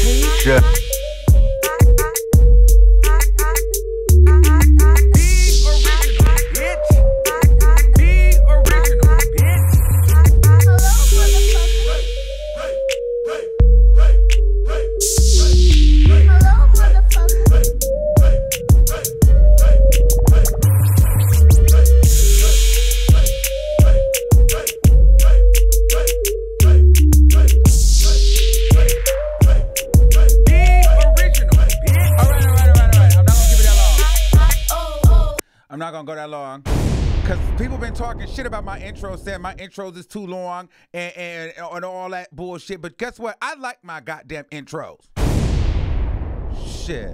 Shut. I'm not gonna go that long because people been talking shit about my intro, saying my intros is too long and all that bullshit. But guess what? I like my goddamn intros. Shit.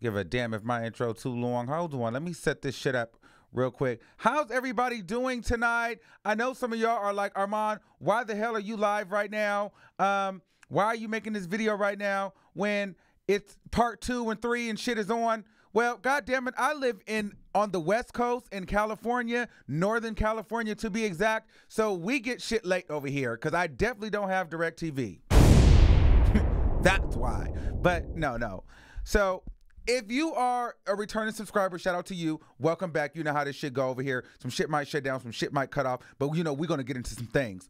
Give a damn if my intro too long. Hold on, let me set this shit up real quick. How's everybody doing tonight? I know some of y'all are like, Armand, why the hell are you live right now? Why are you making this video right now when it's part 2 and 3 and shit is on? Well, goddamn it, I live on the West Coast in California, Northern California to be exact. So we get shit late over here because I definitely don't have DirecTV. That's why. But no. So if you are a returning subscriber, shout out to you. Welcome back. You know how this shit go over here. Some shit might shut down, some shit might cut off, but you know we're gonna get into some things.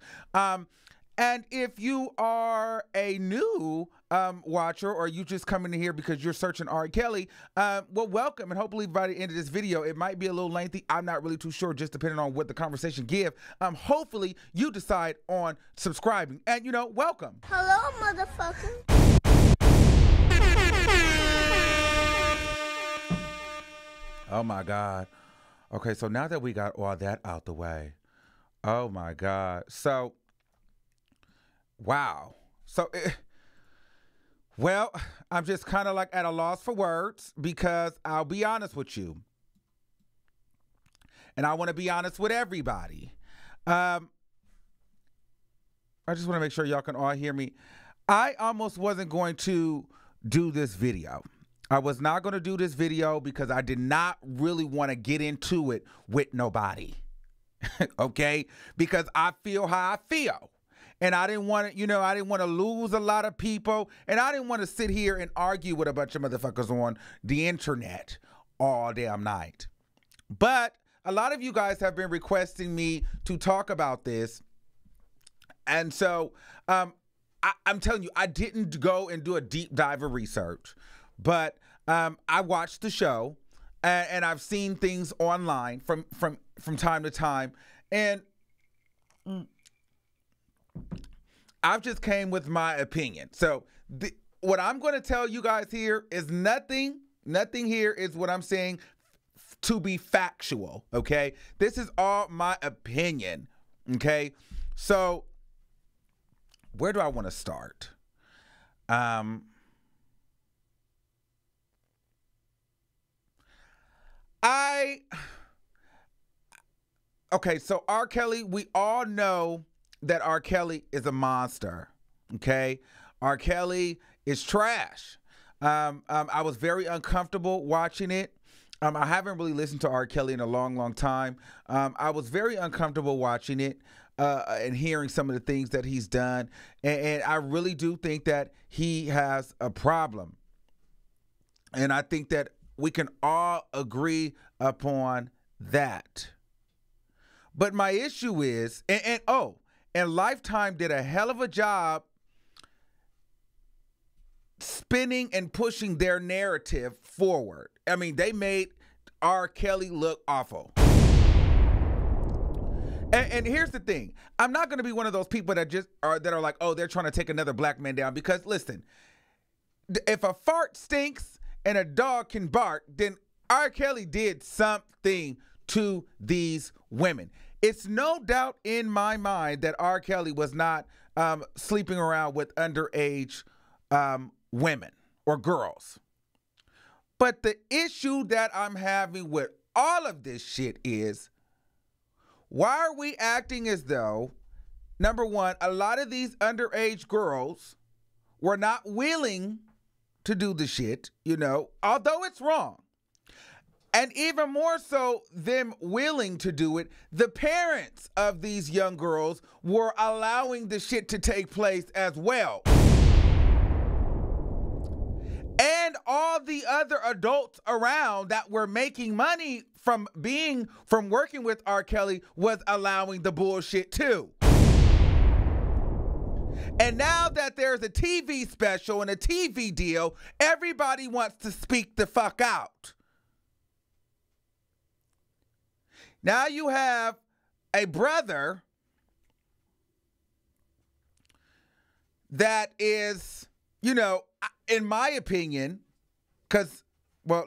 And if you are a new watcher or you just coming in here because you're searching R. Kelly, well, welcome, and hopefully by the end of this video, it might be a little lengthy. I'm not really too sure, just depending on what the conversation give. Hopefully you decide on subscribing, and you know, welcome. Hello, motherfucker. Oh my God. Okay, so now that we got all that out the way, oh my God. So, wow. So, well, I'm just kind of like at a loss for words because I'll be honest with you. And I want to be honest with everybody. I just want to make sure y'all can all hear me. I almost wasn't going to do this video. I was not going to do this video because I did not really want to get into it with nobody. Okay? Because I feel how I feel. And I didn't want to, you know, I didn't want to lose a lot of people. And I didn't want to sit here and argue with a bunch of motherfuckers on the internet all damn night. But a lot of you guys have been requesting me to talk about this. And so I'm telling you, I didn't go and do a deep dive of research. But I watched the show and I've seen things online from time to time. And I've just came with my opinion. So what I'm going to tell you guys here is nothing here is what I'm saying to be factual, okay? This is all my opinion, okay? So where do I want to start? Okay, so R. Kelly, we all know that R. Kelly is a monster, okay? R. Kelly is trash. I was very uncomfortable watching it. I haven't really listened to R. Kelly in a long time. I was very uncomfortable watching it and hearing some of the things that he's done. And I really do think that he has a problem. And I think that we can all agree upon that. But my issue is, and Lifetime did a hell of a job spinning and pushing their narrative forward. I mean, they made R. Kelly look awful. And here's the thing. I'm not going to be one of those people that are like, oh, they're trying to take another black man down. Because listen, if a fart stinks and a dog can bark, then R. Kelly did something to these women. It's no doubt in my mind that R. Kelly was not sleeping around with underage women or girls. But the issue that I'm having with all of this shit is, why are we acting as though, number one, a lot of these underage girls were not willing to do the shit, you know, although it's wrong. And even more so, them willing to do it, the parents of these young girls were allowing the shit to take place as well. all the other adults around that were making money from working with R. Kelly was allowing the bullshit too. And now that there's a TV special and a TV deal, everybody wants to speak the fuck out. Now you have a brother that is, you know, in my opinion, because, well,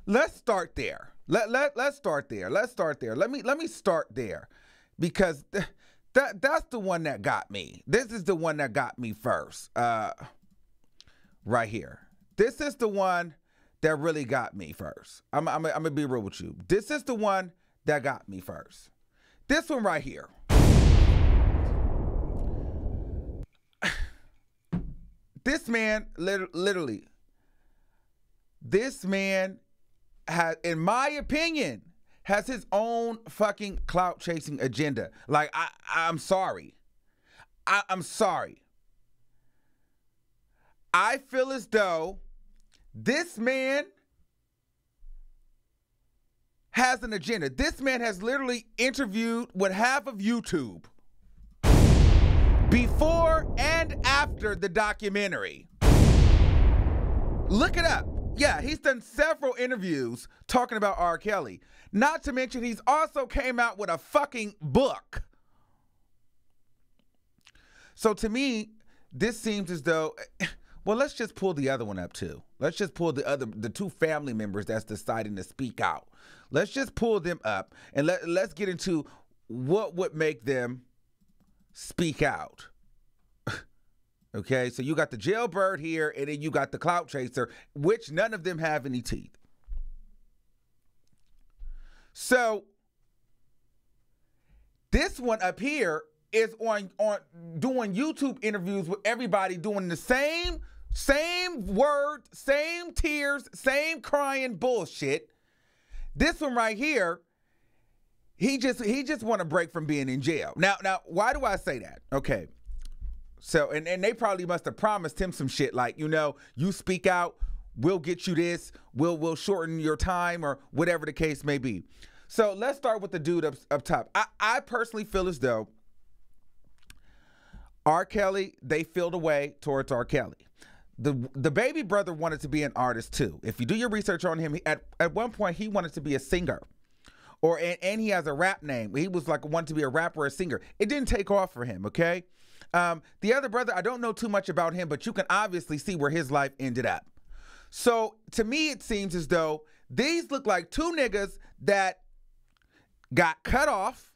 let's start there. Let's start there. Let's start there. Let me start there, because that's the one that got me. This is the one that got me first. Right here. This is the one that really got me first. I'm gonna be real with you. This is the one that got me first. This one right here. This man, literally, this man has, in my opinion, has his own fucking clout chasing agenda. Like, I'm sorry. I'm sorry. I feel as though this man has an agenda. This man has literally interviewed with half of YouTube before and after the documentary. Look it up. Yeah, he's done several interviews talking about R. Kelly. Not to mention, he's also came out with a fucking book. So to me, this seems as though, well, let's just pull the other one up too. Let's just pull the two family members that's deciding to speak out. Let's just pull them up and let's get into what would make them speak out. Okay, so you got the jailbird here, and then you got the clout chaser, which none of them have any teeth. So this one up here is on doing YouTube interviews with everybody doing the same words, same tears, same crying bullshit. This one right here, he just want to break from being in jail. Now, why do I say that? Okay. So, and they probably must have promised him some shit like, you know, you speak out, we'll get you this, we'll shorten your time, or whatever the case may be. So let's start with the dude up top. I personally feel as though R. Kelly, they filled away towards R. Kelly. The baby brother wanted to be an artist too. If you do your research on him, at one point he wanted to be a singer. And he has a rap name. He was like wanted to be a rapper or a singer. It didn't take off for him, okay? The other brother, I don't know too much about him, but you can obviously see where his life ended up. So to me, it seems as though these look like two niggas that got cut off.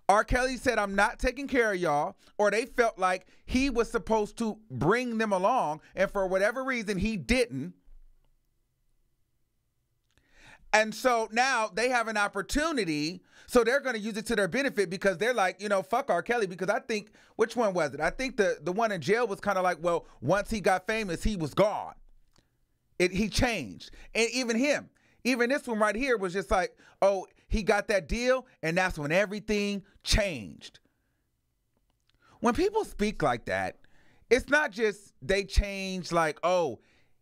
R. Kelly said, I'm not taking care of y'all, or they felt like he was supposed to bring them along, and for whatever reason, he didn't. And so now they have an opportunity, so they're going to use it to their benefit, because they're like, you know, fuck R. Kelly, because I think, which one was it? I think the one in jail was kind of like, well, once he got famous, he was gone. He changed. And even this one right here was just like, oh, he got that deal, and that's when everything changed. When people speak like that, it's not just they change like, oh,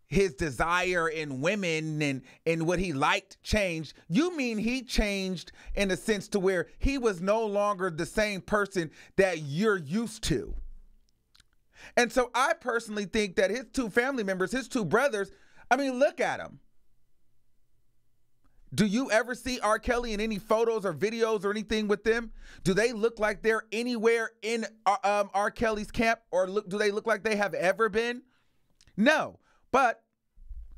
his desire in women and what he liked changed. You mean he changed in a sense to where he was no longer the same person that you're used to. And so I personally think that his two family members, his two brothers, I mean, look at him. Do you ever see R. Kelly in any photos or videos or anything with them? Do they look like they're anywhere in R. Kelly's camp, or do they look like they have ever been? No. But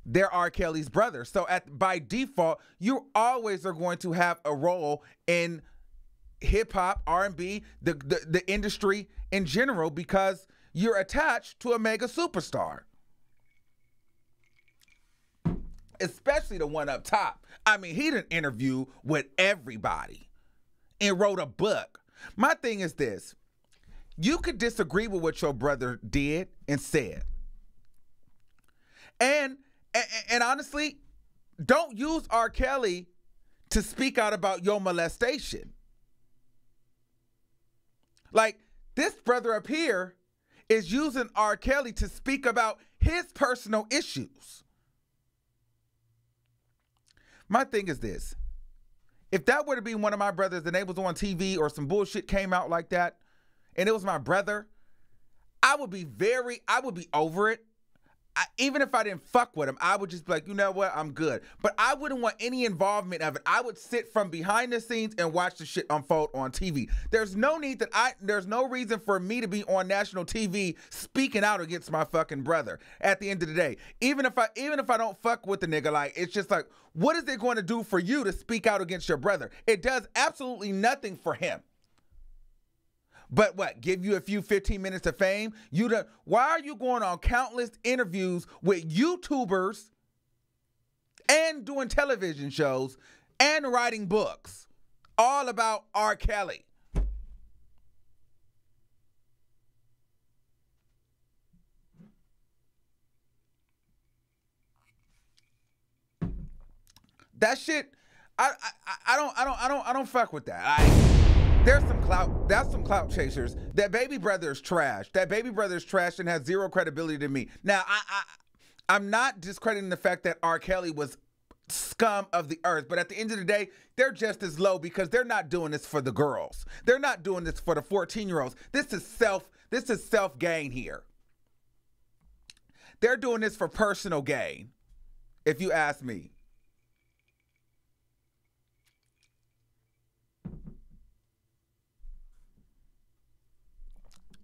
they're R. Kelly's brothers. So by default, you always are going to have a role in hip hop, R&B, the industry in general, because you're attached to a mega superstar. Especially the one up top. I mean, he did an interview with everybody and wrote a book. My thing is this. You could disagree with what your brother did and said. And honestly, don't use R. Kelly to speak out about your molestation. Like, this brother up here is using R. Kelly to speak about his personal issues. My thing is this. If that were to be one of my brothers and they was on TV or some bullshit came out like that, and it was my brother, I would be over it. Even if I didn't fuck with him, I would just be like, you know what, I'm good. But I wouldn't want any involvement of it. I would sit from behind the scenes and watch the shit unfold on TV. There's no reason for me to be on national TV speaking out against my fucking brother at the end of the day. Even if I don't fuck with the nigga, like, it's just like, what is it going to do for you to speak out against your brother? It does absolutely nothing for him. But what, give you a few 15 minutes of fame? Why are you going on countless interviews with YouTubers and doing television shows and writing books all about R. Kelly? That shit, I don't fuck with that. That's some clout chasers. That baby brother is trash. That baby brother is trash and has zero credibility to me. Now, I'm not discrediting the fact that R. Kelly was scum of the earth, but at the end of the day, they're just as low because they're not doing this for the girls. They're not doing this for the 14-year-olds. This is self gain here. They're doing this for personal gain, if you ask me.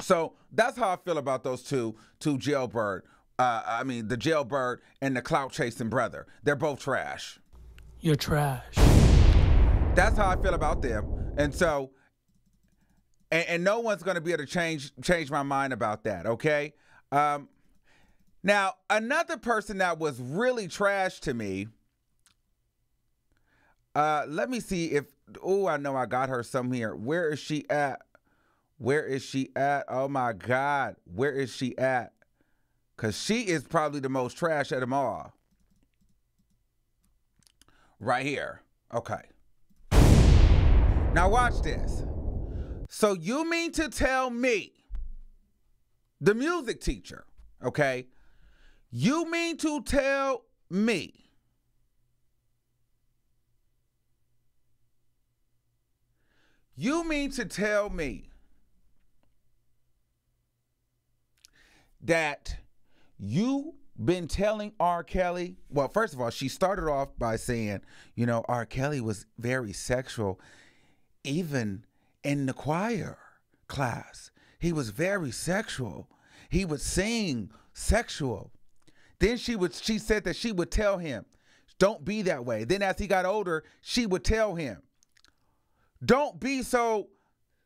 So that's how I feel about those two jailbird. The jailbird and the clout chasing brother. They're both trash. You're trash. That's how I feel about them. And so, and no one's going to be able to change my mind about that. Okay. Now another person that was really trash to me. Let me see if. Oh, I know I got her some here. Where is she at? Where is she at? Oh my God. Where is she at? Because she is probably the most trash of them all. Right here. Okay. Now watch this. So you mean to tell me, the music teacher, okay? You mean to tell me that you been telling R. Kelly, well, first of all, she started off by saying, you know, R. Kelly was very sexual, even in the choir class. He was very sexual. He would sing sexual. Then she said that she would tell him, don't be that way. Then as he got older, she would tell him, don't be so,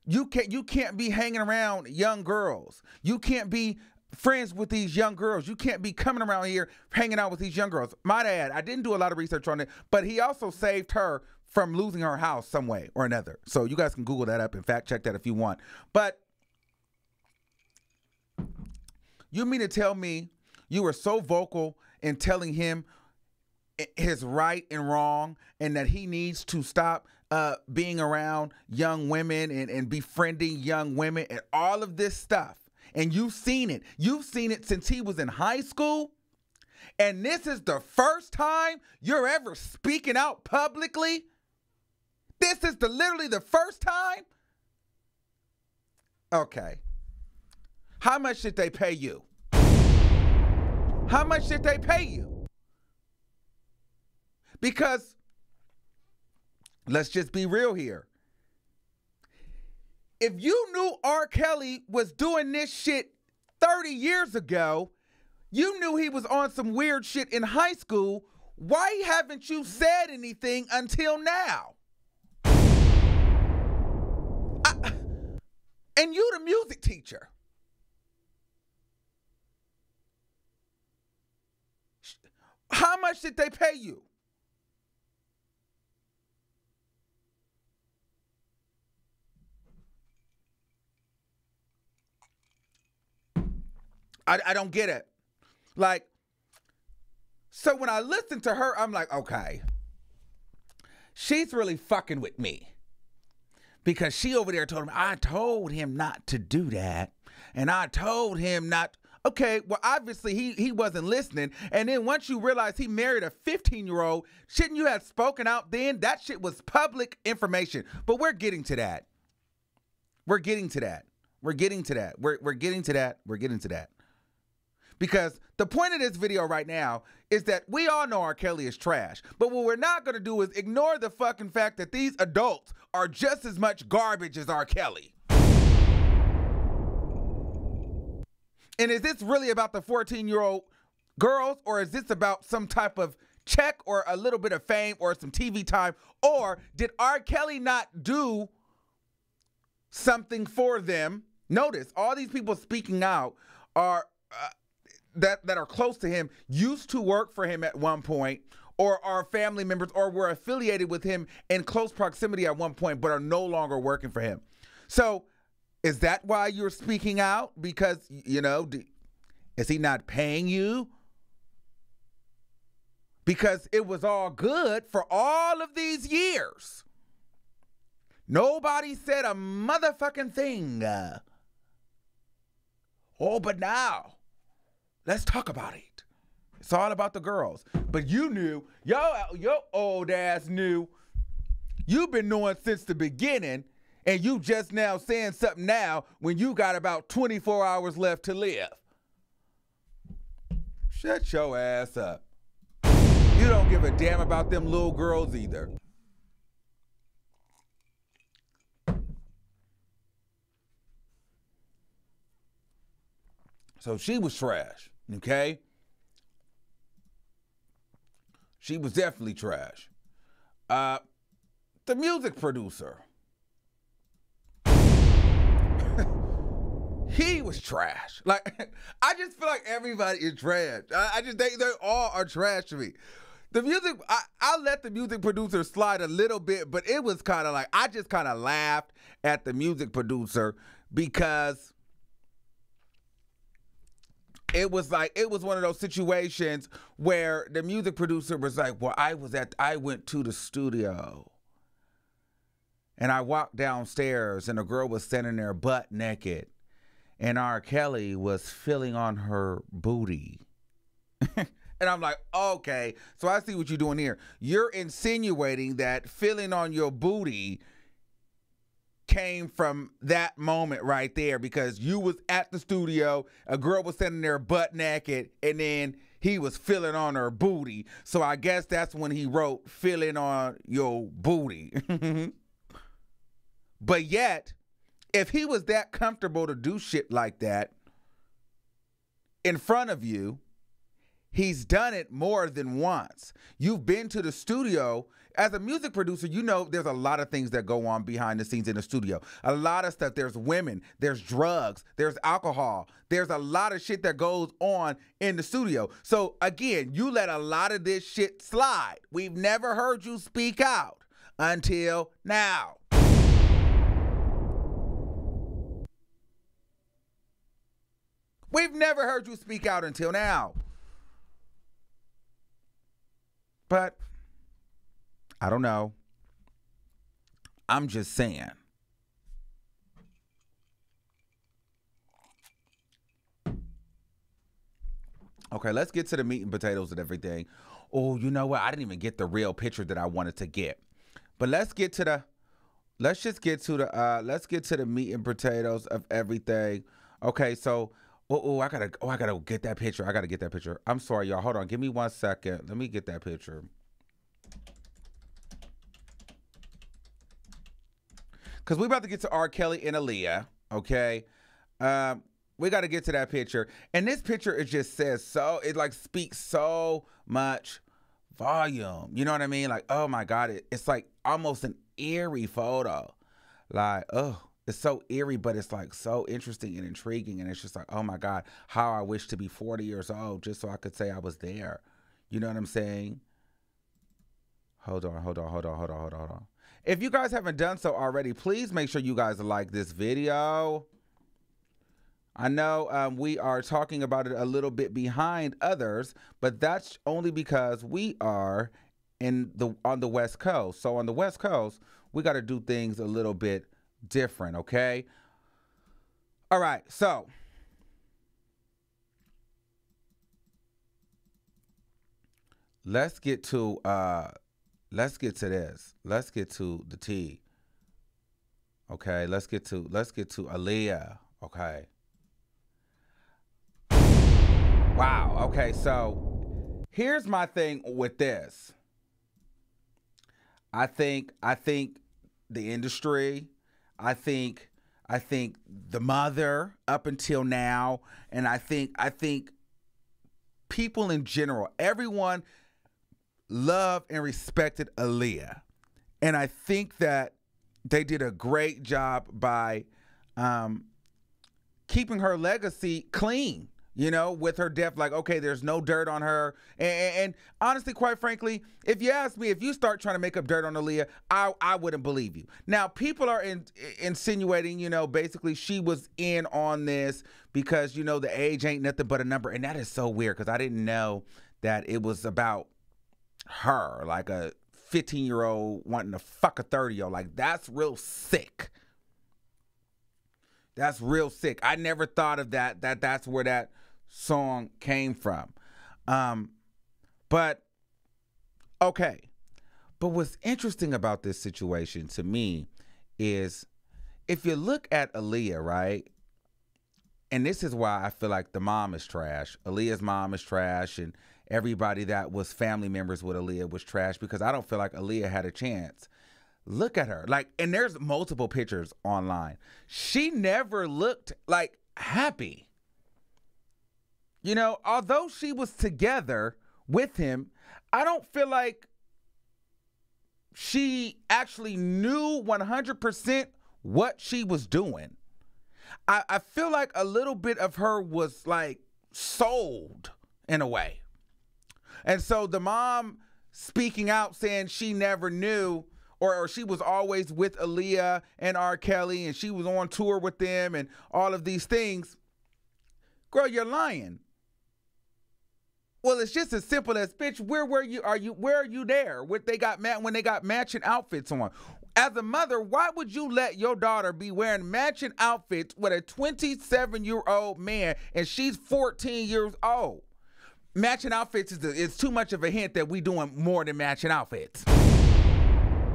you can't be hanging around young girls. You can't be friends with these young girls. You can't be coming around here hanging out with these young girls. My dad, I didn't do a lot of research on it, but he also saved her from losing her house some way or another. So you guys can Google that up and fact check that if you want. But you mean to tell me you were so vocal in telling him his right and wrong and that he needs to stop being around young women and befriending young women and all of this stuff? And you've seen it. You've seen it since he was in high school. And this is the first time you're ever speaking out publicly? This is literally the first time? Okay. How much did they pay you? How much did they pay you? Because, let's just be real here. If you knew R. Kelly was doing this shit 30 years ago, you knew he was on some weird shit in high school, why haven't you said anything until now? And you the music teacher. How much did they pay you? I don't get it. Like, so when I listen to her, I'm like, okay, she's really fucking with me. because she over there told him, I told him not to do that. And I told him not. Okay, well, obviously he wasn't listening. And then once you realize he married a 15-year-old, shouldn't you have spoken out then? That shit was public information. But we're getting to that. We're getting to that. We're getting to that. We're getting to that. We're getting to that. Because the point of this video right now is that we all know R. Kelly is trash. But what we're not going to do is ignore the fucking fact that these adults are just as much garbage as R. Kelly. And is this really about the 14-year-old girls, or is this about some type of check or a little bit of fame or some TV time? Or did R. Kelly not do something for them? Notice all these people speaking out are that are close to him, used to work for him at one point, or are family members, or were affiliated with him in close proximity at one point, but are no longer working for him. So is that why you're speaking out? Because, you know, is he not paying you? Because it was all good for all of these years. Nobody said a motherfucking thing. Oh, but now, let's talk about it. It's all about the girls. But you knew, your old ass knew. You've been knowing since the beginning, and you just now saying something now when you got about 24 hours left to live. Shut your ass up. You don't give a damn about them little girls either. So she was trash, okay? She was definitely trash. The music producer. He was trash. Like, I just feel like everybody is trash. I just think they all are trash to me. The music, I let the music producer slide a little bit, but it was kind of like, I just kind of laughed at the music producer because it was like, it was one of those situations where the music producer was like, well, I went to the studio and I walked downstairs and a girl was standing there butt naked and R. Kelly was feeling on her booty. And I'm like, okay, so I see what you're doing here. You're insinuating that feeling on your booty came from that moment right there because you was at the studio, a girl was standing there butt naked, and then he was feeling on her booty. So I guess that's when he wrote feeling on your booty. But yet, if he was that comfortable to do shit like that in front of you, he's done it more than once. You've been to the studio. As a music producer, you know there's a lot of things that go on behind the scenes in the studio. A lot of stuff. There's women, there's drugs, there's alcohol. There's a lot of shit that goes on in the studio. So again, you let a lot of this shit slide. We've never heard you speak out until now. We've never heard you speak out until now. But I don't know. I'm just saying. Okay, let's get to the meat and potatoes and everything. Oh, you know what? I didn't even get the real picture that I wanted to get. But let's get to the let's get to the meat and potatoes of everything. Okay, so I gotta get that picture. I gotta get that picture. I'm sorry, y'all. Hold on. Give me 1 second. Let me get that picture. Because we're about to get to R. Kelly and Aaliyah, okay? We got to get to that picture. And this picture, it just says so, it like speaks so much volume. You know what I mean? Like, oh my God, it's like almost an eerie photo. Like, oh, it's so eerie, but it's like so interesting and intriguing. And it's just like, oh my God, how I wish to be 40 years old just so I could say I was there. You know what I'm saying? Hold on. If you guys haven't done so already, please make sure you guys like this video. I know we are talking about it a little bit behind others, but that's only because we are on the West Coast. So on the West Coast, we got to do things a little bit different, okay? All right, so let's get to this. Let's get to the tea. Okay, let's get to Aaliyah. Okay. Wow. Okay, so here's my thing with this. I think the industry, I think the mother up until now, and I think people in general, everyone loved and respected Aaliyah. And I think that they did a great job by keeping her legacy clean, you know, with her death. Like, okay, there's no dirt on her. And honestly, quite frankly, if you ask me, if you start trying to make up dirt on Aaliyah, I wouldn't believe you. Now, people are insinuating, you know, basically she was in on this because, you know, the age ain't nothing but a number. And that is so weird because I didn't know that it was about her, like a 15-year-old wanting to fuck a 30-year-old. Like, that's real sick. That's real sick. I never thought of that's where that song came from. But okay. But what's interesting about this situation to me is if you look at Aaliyah, right? And this is why I feel like the mom is trash. Aaliyah's mom is trash, and everybody that was family members with Aaliyah was trash because I don't feel like Aaliyah had a chance. Look at her. Like, and there's multiple pictures online. She never looked like happy. You know, although she was together with him, I don't feel like she actually knew 100% what she was doing. I feel like a little bit of her was like sold in a way. And so the mom speaking out saying she never knew or she was always with Aaliyah and R. Kelly and she was on tour with them and all of these things. Girl, you're lying. Well, it's just as simple as, bitch, where were you? Where are you there? When they got matching outfits on? As a mother, why would you let your daughter be wearing matching outfits with a 27-year-old man and she's 14 years old? Matching outfits is too much of a hint that we doing more than matching outfits.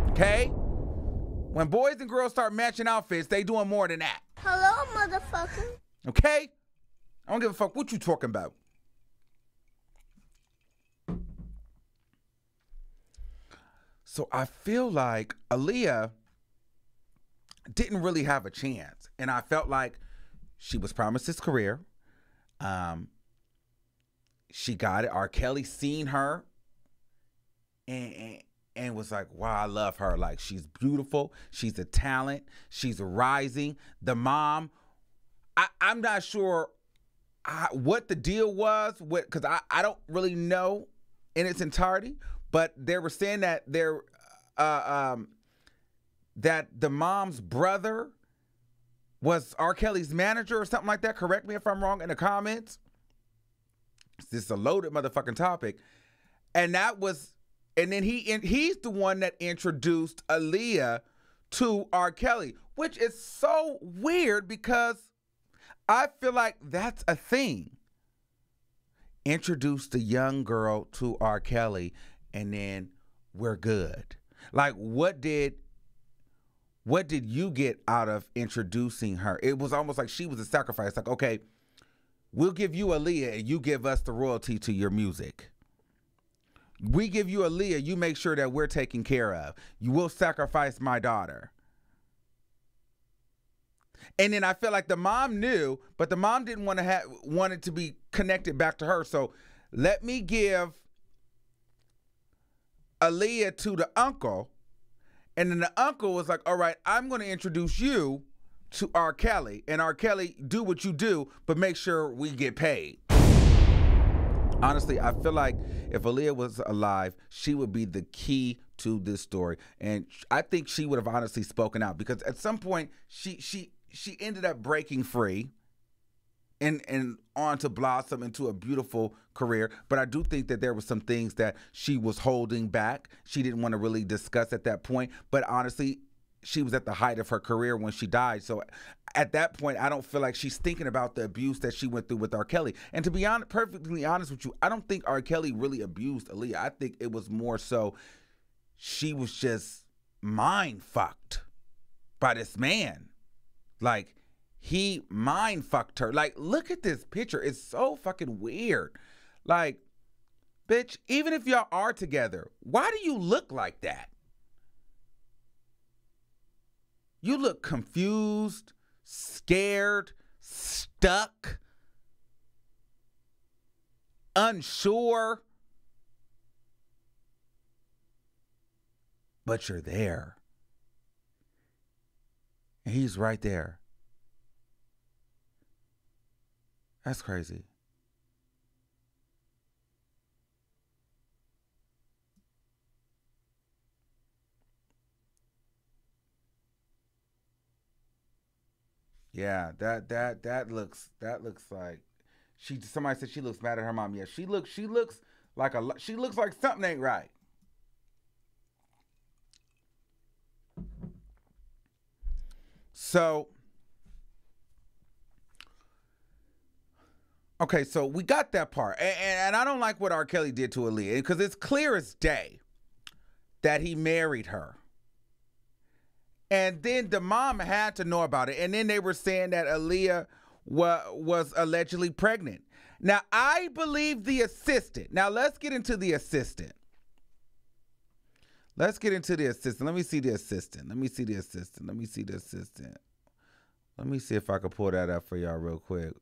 Okay? When boys and girls start matching outfits, they doing more than that. Hello, motherfucker. Okay? I don't give a fuck what you talking about. So I feel like Aaliyah didn't really have a chance. And I felt like she was promised this career. She got it. R. Kelly seen her and was like, wow, I love her. Like, she's beautiful. She's a talent. She's rising. The mom, I'm not sure what the deal was, because I don't really know in its entirety. But they were saying that that the mom's brother was R. Kelly's manager or something like that. Correct me if I'm wrong in the comments. This is a loaded motherfucking topic. And then he's the one that introduced Aaliyah to R. Kelly, which is so weird because I feel like that's a thing. Introduce the young girl to R. Kelly and then we're good. Like, what did you get out of introducing her? It was almost like she was a sacrifice. Like, okay, we'll give you Aaliyah and you give us the royalty to your music. We give you Aaliyah, you make sure that we're taken care of. You will sacrifice my daughter. And then I feel like the mom knew, but the mom didn't want it to be connected back to her. So let me give Aaliyah to the uncle, and then the uncle was like, all right, I'm going to introduce you to R. Kelly, and R. Kelly, do what you do, but make sure we get paid. Honestly, I feel like if Aaliyah was alive, she would be the key to this story, and I think she would have honestly spoken out, because at some point she ended up breaking free and on to blossom into a beautiful career. But I do think that there were some things that she was holding back. She didn't want to really discuss at that point. But honestly, she was at the height of her career when she died. So at that point, I don't feel like she's thinking about the abuse that she went through with R. Kelly. And to be honest, perfectly honest with you, I don't think R. Kelly really abused Aaliyah. I think it was more so she was just mind fucked by this man. Like, he mind fucked her. Like, look at this picture. It's so fucking weird. Like, bitch, even if y'all are together, why do you look like that? You look confused, scared, stuck, unsure. But you're there. And he's right there. That's crazy. Yeah, that looks like somebody said she looks mad at her mom. Yeah, she looks like she looks like something ain't right. So okay, so we got that part. And I don't like what R. Kelly did to Aaliyah because it's clear as day that he married her. And then the mom had to know about it. And then they were saying that Aaliyah was allegedly pregnant. Now, I believe the assistant. Now, let's get into the assistant. Let me see the assistant. Let me see if I can pull that up for y'all real quick.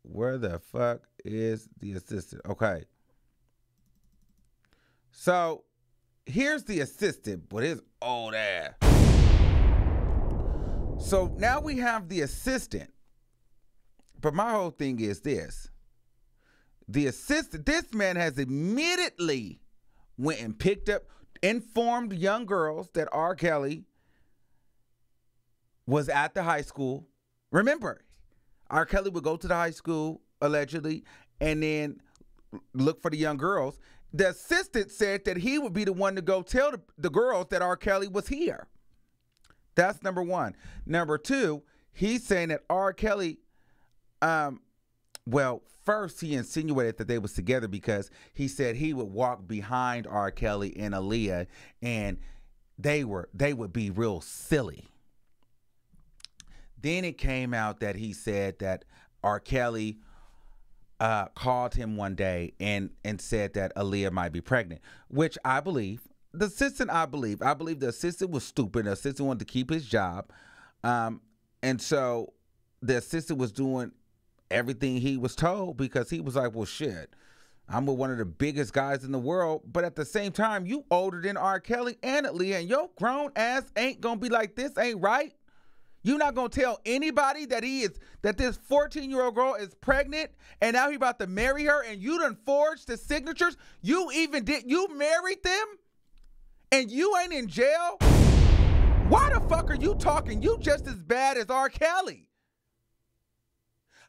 Where the fuck is the assistant? Okay. So, here's the assistant, but his old ass. So now we have the assistant. But my whole thing is this. The assistant, this man has immediately went and picked up, informed young girls that R. Kelly was at the high school. Remember, R. Kelly would go to the high school, allegedly, and then look for the young girls. The assistant said that he would be the one to go tell the girls that R. Kelly was here. That's number one. Number two, he's saying that R. Kelly, well, first he insinuated that they was together because he said he would walk behind R. Kelly and Aaliyah and they would be real silly. Then it came out that he said that R. Kelly called him one day and said that Aaliyah might be pregnant, which I believe. The assistant, I believe the assistant was stupid. The assistant wanted to keep his job. And so the assistant was doing everything he was told because he was like, well, shit, I'm with one of the biggest guys in the world. But at the same time, you older than R. Kelly and Aaliyah, and your grown ass ain't going to be like this, ain't right? You're not going to tell anybody that this 14-year-old girl is pregnant and now he about to marry her and you done forged the signatures? You married them? And you ain't in jail? Why the fuck are you talking? You just as bad as R. Kelly.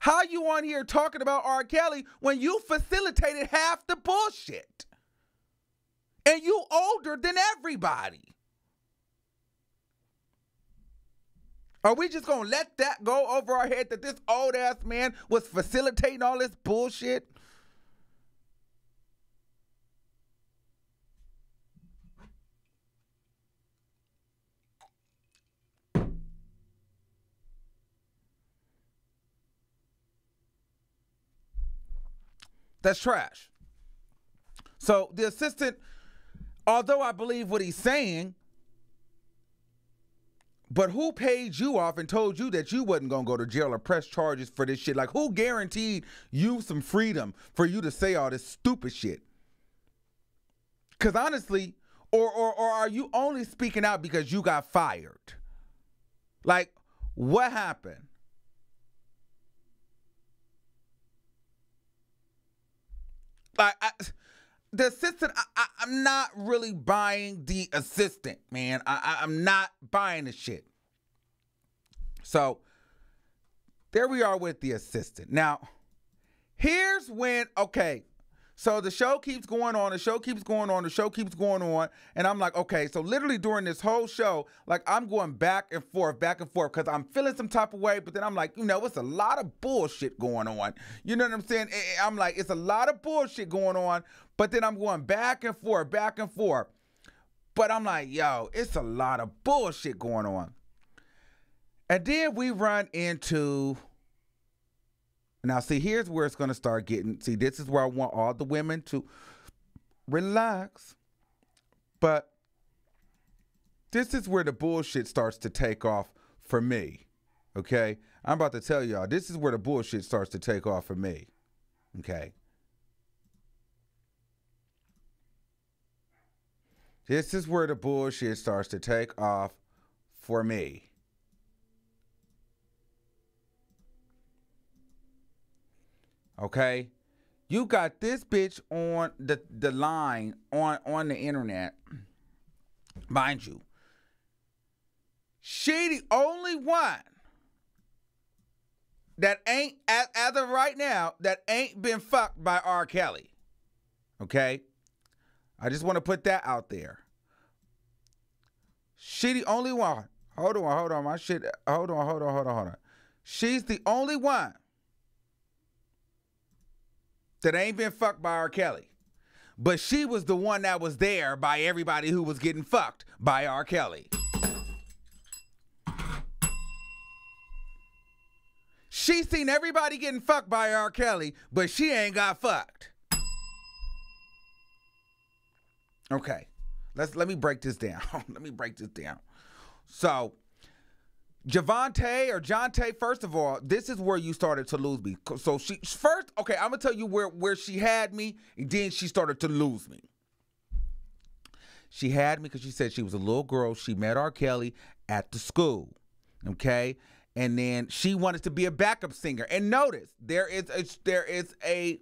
How you on here talking about R. Kelly when you facilitated half the bullshit? And you older than everybody. Are we just going to let that go over our head that this old ass man was facilitating all this bullshit? That's trash. So the assistant, although I believe what he's saying, but who paid you off and told you that you wasn't going to go to jail or press charges for this shit? Like, who guaranteed you some freedom for you to say all this stupid shit? Because honestly, or are you only speaking out because you got fired? Like, what happened? Like, the assistant, I'm not really buying the assistant, man. I'm not buying the shit. So, there we are with the assistant. Now, here's when, okay, So the show keeps going on, the show keeps going on, the show keeps going on. And I'm like, okay, so literally during this whole show, like I'm going back and forth, because I'm feeling some type of way. But then I'm like, it's a lot of bullshit going on. You know what I'm saying? I'm like, it's a lot of bullshit going on. But then I'm going back and forth, back and forth. But I'm like, yo, it's a lot of bullshit going on. And then we run into... Now, see, here's where it's going to start getting... See, this is where I want all the women to relax. But this is where the bullshit starts to take off for me, okay? I'm about to tell y'all, this is where the bullshit starts to take off for me, okay? This is where the bullshit starts to take off for me. Okay, you got this bitch on the line on the internet. Mind you, she the only one that ain't, as of right now, that ain't been fucked by R. Kelly. Okay, I just want to put that out there. She the only one. Hold on, my shit. Hold on. She's the only one that ain't been fucked by R. Kelly. But she was the one that was there by everybody who was getting fucked by R. Kelly. She seen everybody getting fucked by R. Kelly, but she ain't got fucked. Okay, let me break this down. So, Javante, first of all, this is where you started to lose me. So I'm gonna tell you where she had me, and then she started to lose me. She had me because she said she was a little girl. She met R. Kelly at the school, okay? And then she wanted to be a backup singer. And notice, there is a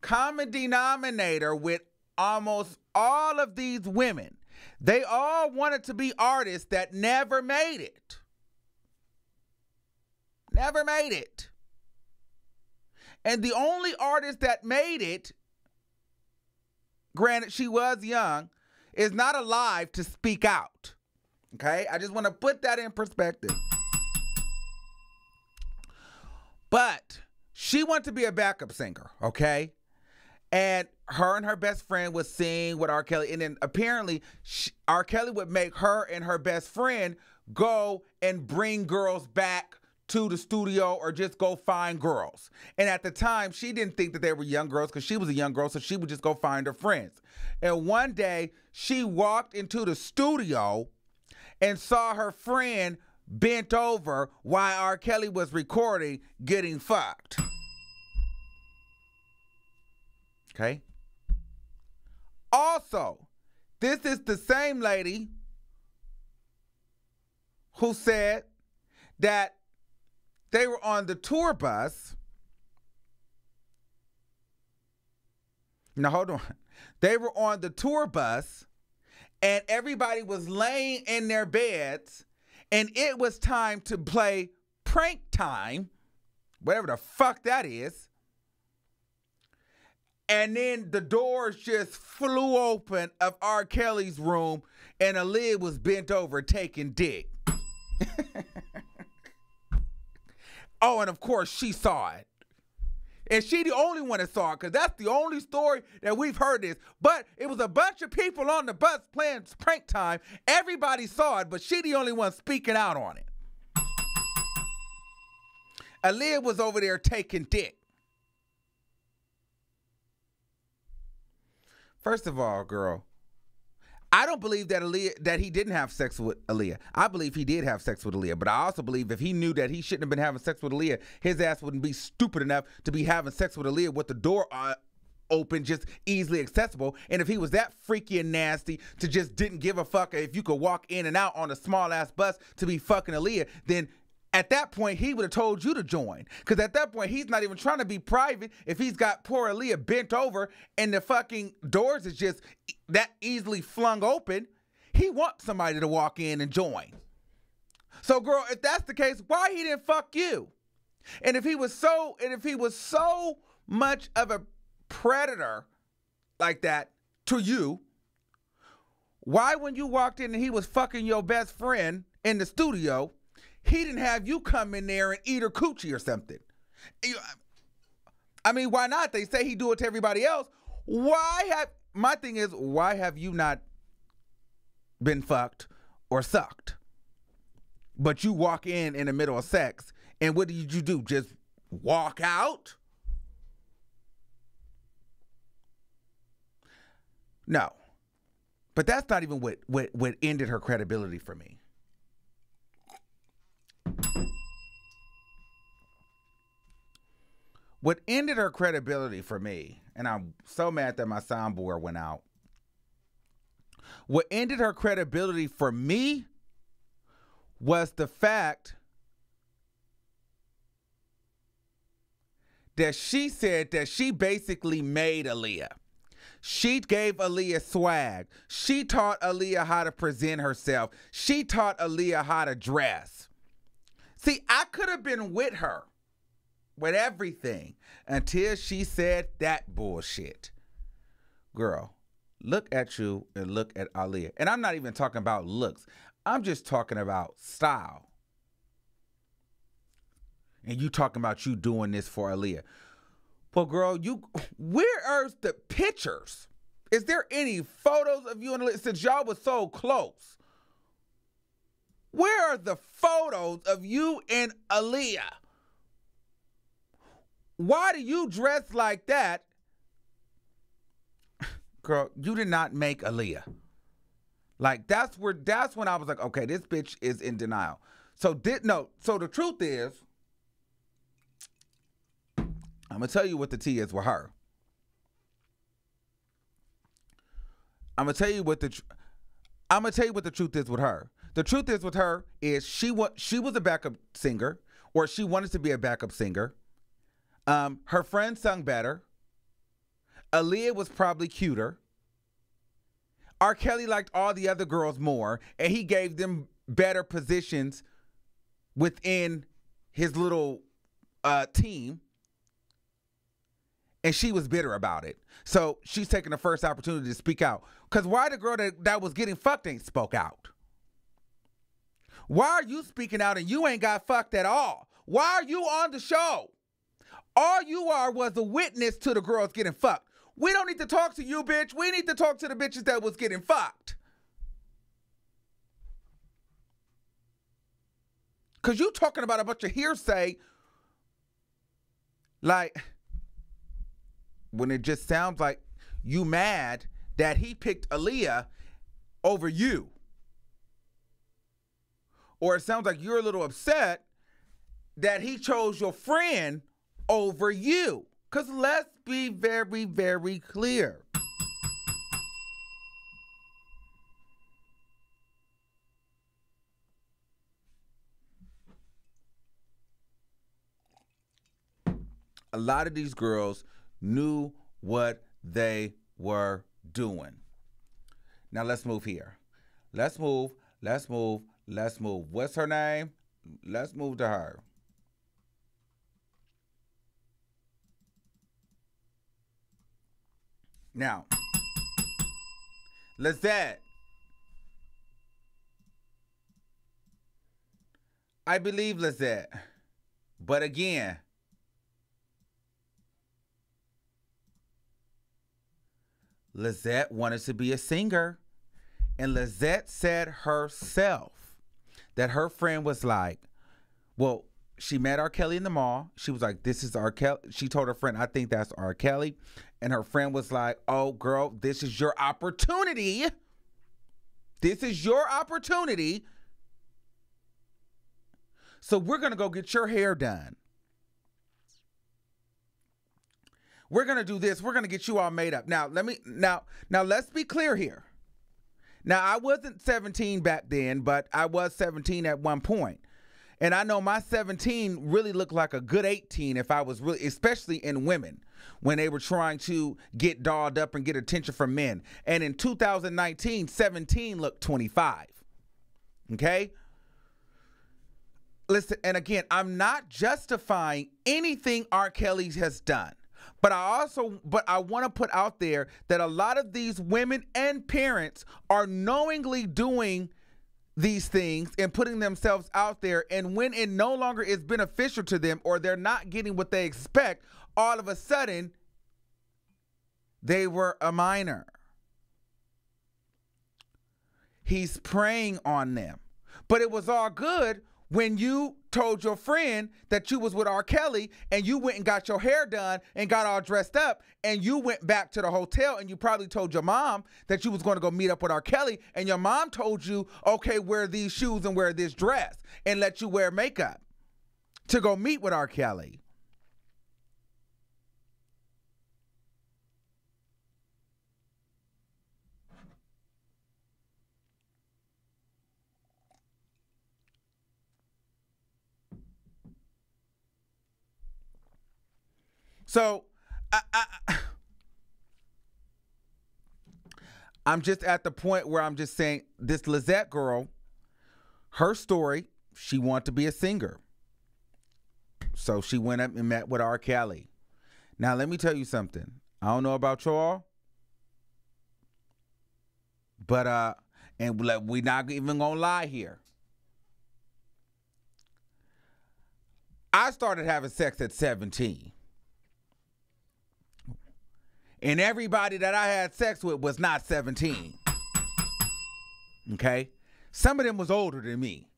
common denominator with almost all of these women. They all wanted to be artists that never made it. Never made it. And the only artist that made it, granted she was young, is not alive to speak out. Okay? I just want to put that in perspective. But she wanted to be a backup singer, okay? And her best friend would sing with R. Kelly. And then apparently R. Kelly would make her and her best friend go and bring girls back to the studio or just go find girls. And at the time, she didn't think that they were young girls because she was a young girl, so she would just go find her friends. And one day, she walked into the studio and saw her friend bent over while R. Kelly was recording getting fucked. Okay? Also, this is the same lady who said that they were on the tour bus. Now, hold on. They were on the tour bus, and everybody was laying in their beds, and it was time to play Prank Time, whatever the fuck that is. And then the doors just flew open of R. Kelly's room, and Aaliyah was bent over taking dick. Oh, and of course, she saw it. And she the only one that saw it, because that's the only story that we've heard this. But it was a bunch of people on the bus playing Prank Time. Everybody saw it, but she the only one speaking out on it. Aaliyah was over there taking dick. First of all, girl, I don't believe that he didn't have sex with Aaliyah. I believe he did have sex with Aaliyah, but I also believe if he knew that he shouldn't have been having sex with Aaliyah, his ass wouldn't be stupid enough to be having sex with Aaliyah with the door open, just easily accessible. And if he was that freaky and nasty to just didn't give a fuck if you could walk in and out on a small ass bus to be fucking Aaliyah, then at that point, he would have told you to join. Because at that point, he's not even trying to be private if he's got poor Aaliyah bent over and the fucking doors is just that easily flung open. He wants somebody to walk in and join. So, girl, if that's the case, why he didn't fuck you? And if he was so much of a predator like that to you, why when you walked in and he was fucking your best friend in the studio, he didn't have you come in there and eat her coochie or something? I mean, why not? They say he do it to everybody else. My thing is, why have you not been fucked or sucked? But you walk in the middle of sex, and what did you do? Just walk out? No. But that's not even what ended her credibility for me. What ended her credibility for me, and I'm so mad that my soundboard went out. What ended her credibility for me was the fact that she said that she basically made Aaliyah. She gave Aaliyah swag. She taught Aaliyah how to present herself. She taught Aaliyah how to dress. See, I could have been with her with everything until she said that bullshit. Girl, look at you and look at Aaliyah. And I'm not even talking about looks. I'm just talking about style. And you talking about you doing this for Aaliyah. Well, girl, where are the pictures? Is there any photos of you and Aaliyah? Since y'all was so close, where are the photos of you and Aaliyah? Why do you dress like that? Girl, you did not make Aaliyah. Like, that's when I was like, okay, this bitch is in denial. So the truth is, I'm gonna tell you what the tea is with her. I'm gonna tell you what the truth is with her. The truth is with her is she was a backup singer, or she wanted to be a backup singer. Her friend sung better. Aaliyah was probably cuter. R. Kelly liked all the other girls more, and he gave them better positions within his little team. And she was bitter about it. So she's taking the first opportunity to speak out. Because why the girl that was getting fucked ain't spoke out? Why are you speaking out and you ain't got fucked at all? Why are you on the show? All you are was a witness to the girls getting fucked. We don't need to talk to you, bitch. We need to talk to the bitches that was getting fucked. Because you talking about a bunch of hearsay, like, when it just sounds like you mad that he picked Aaliyah over you. Or it sounds like you're a little upset that he chose your friend over you. Because let's be very, very clear. A lot of these girls knew what they were doing. Now let's move here. Let's move. What's her name? Let's move to her. Now, Lizette. I believe Lizette. But again, Lizette wanted to be a singer. And Lizette said herself that her friend was like, well, she met R. Kelly in the mall. She was like, this is R. Kelly. She told her friend, I think that's R. Kelly. And her friend was like, oh, girl, this is your opportunity. This is your opportunity. So we're going to go get your hair done. We're going to do this. We're going to get you all made up. Now, let's be clear here. Now, I wasn't 17 back then, but I was 17 at one point. And I know my 17 really looked like a good 18 if I was really, especially in women, when they were trying to get dolled up and get attention from men. And in 2019, 17 looked 25. Okay? Listen, and again, I'm not justifying anything R. Kelly has done. But I want to put out there that a lot of these women and parents are knowingly doing these things and putting themselves out there, and when it no longer is beneficial to them or they're not getting what they expect, all of a sudden they were a minor. He's preying on them. But it was all good when you told your friend that you was with R. Kelly and you went and got your hair done and got all dressed up and you went back to the hotel and you probably told your mom that you was going to go meet up with R. Kelly, and your mom told you, okay, wear these shoes and wear this dress and let you wear makeup to go meet with R. Kelly. So I'm just at the point where I'm just saying, this Lizette girl, her story, she wanted to be a singer. So she went up and met with R. Kelly. Now, let me tell you something. I don't know about y'all, but, and we not even gonna lie here. I started having sex at 17. And everybody that I had sex with was not 17. Okay? Some of them was older than me.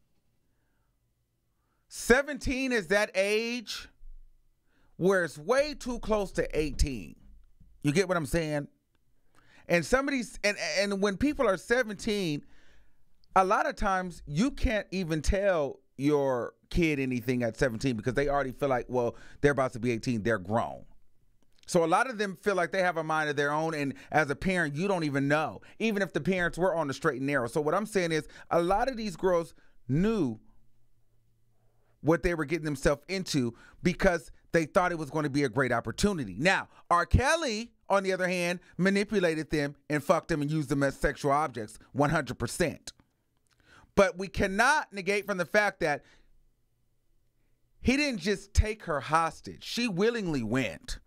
17 is that age where it's way too close to 18. You get what I'm saying? And some of these, and when people are 17, a lot of times you can't even tell your kid anything at 17 because they already feel like, well, they're about to be 18, they're grown. So a lot of them feel like they have a mind of their own, and as a parent, you don't even know, even if the parents were on the straight and narrow. So what I'm saying is a lot of these girls knew what they were getting themselves into because they thought it was going to be a great opportunity. Now, R. Kelly, on the other hand, manipulated them and fucked them and used them as sexual objects 100%. But we cannot negate from the fact that he didn't just take her hostage. She willingly went.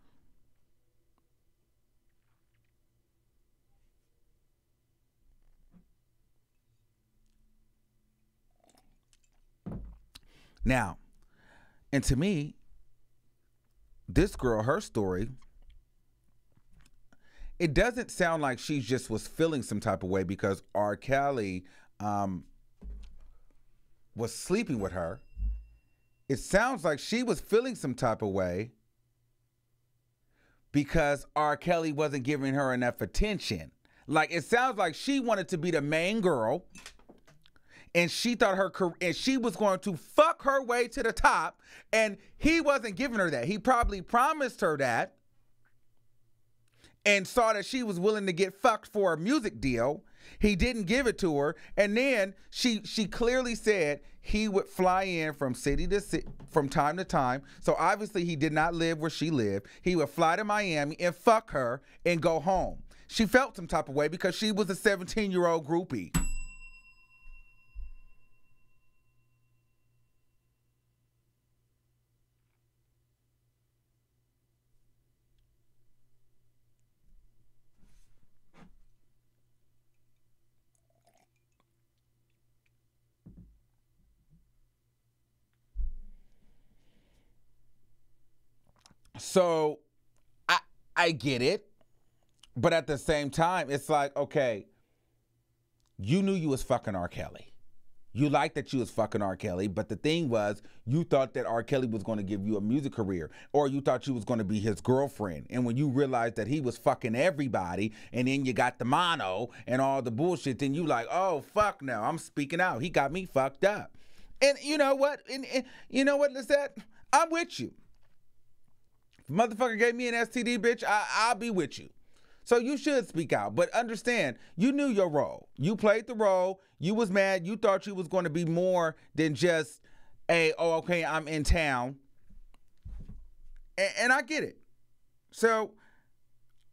Now, and to me, this girl, her story, it doesn't sound like she just was feeling some type of way because R. Kelly was sleeping with her. It sounds like she was feeling some type of way because R. Kelly wasn't giving her enough attention. Like, it sounds like she wanted to be the main girl, and she thought her career, and she was going to fuck her way to the top, and he wasn't giving her that. He probably promised her that and saw that she was willing to get fucked for a music deal. He didn't give it to her, and then she clearly said he would fly in from city to city from time to time. So obviously he did not live where she lived. He would fly to Miami and fuck her and go home. She felt some type of way because she was a 17-year-old groupie. So I get it, but at the same time, it's like, okay, you knew you was fucking R. Kelly. You liked that you was fucking R. Kelly, but the thing was, you thought that R. Kelly was going to give you a music career, or you thought you was going to be his girlfriend. And when you realized that he was fucking everybody, and then you got the mono and all the bullshit, then you like, oh, fuck no, I'm speaking out. He got me fucked up. And you know what? And you know what, Lizette? I'm with you. If a motherfucker gave me an STD, bitch, I'll be with you. So you should speak out, but understand, you knew your role. You played the role. You was mad. You thought you was going to be more than just okay, I'm in town. And I get it. So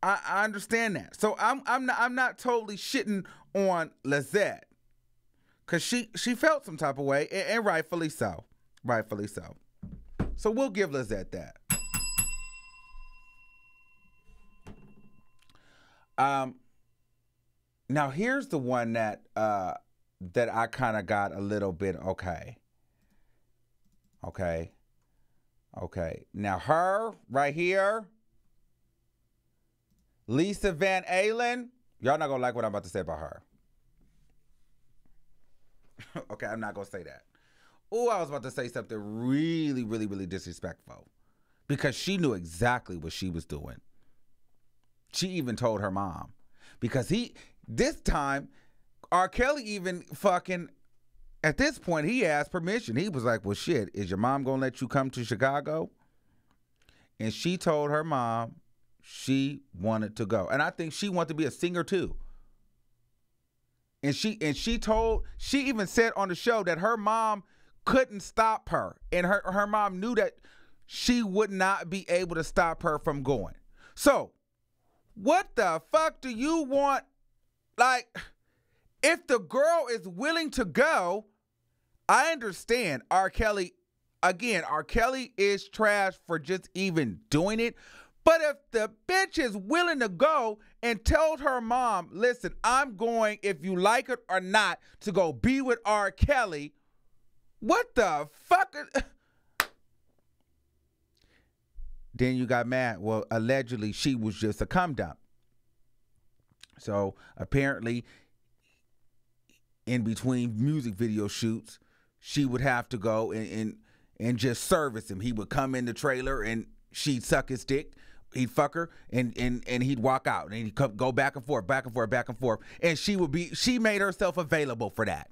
I understand that. So I'm not totally shitting on Lizette, because she felt some type of way, and rightfully so. Rightfully so. So we'll give Lizette that. Um, Now here's the one that I kind of got a little bit okay. Okay. Okay. Now her right here, Lisa Van Allen, y'all not gonna like what I'm about to say about her. Okay, I'm not gonna say that. Oh, I was about to say something really, really, really disrespectful. Because she knew exactly what she was doing. She even told her mom. Because this time, R. Kelly even fucking, at this point, he asked permission. He was like, well, shit, is your mom going to let you come to Chicago? And she told her mom she wanted to go. And I think she wanted to be a singer too. And she even said on the show that her mom couldn't stop her. And her mom knew that she would not be able to stop her from going. So, what the fuck do you want? Like, if the girl is willing to go, I understand R. Kelly, again, R. Kelly is trash for just even doing it. But if the bitch is willing to go and told her mom, listen, I'm going, if you like it or not, to go be with R. Kelly, what the fuck? Then you got mad. Well, allegedly, she was just a cum dump. So apparently, in between music video shoots, she would have to go and just service him. He would come in the trailer and she'd suck his dick. He'd fuck her and he'd walk out and he'd go back and forth, back and forth, back and forth. And she made herself available for that.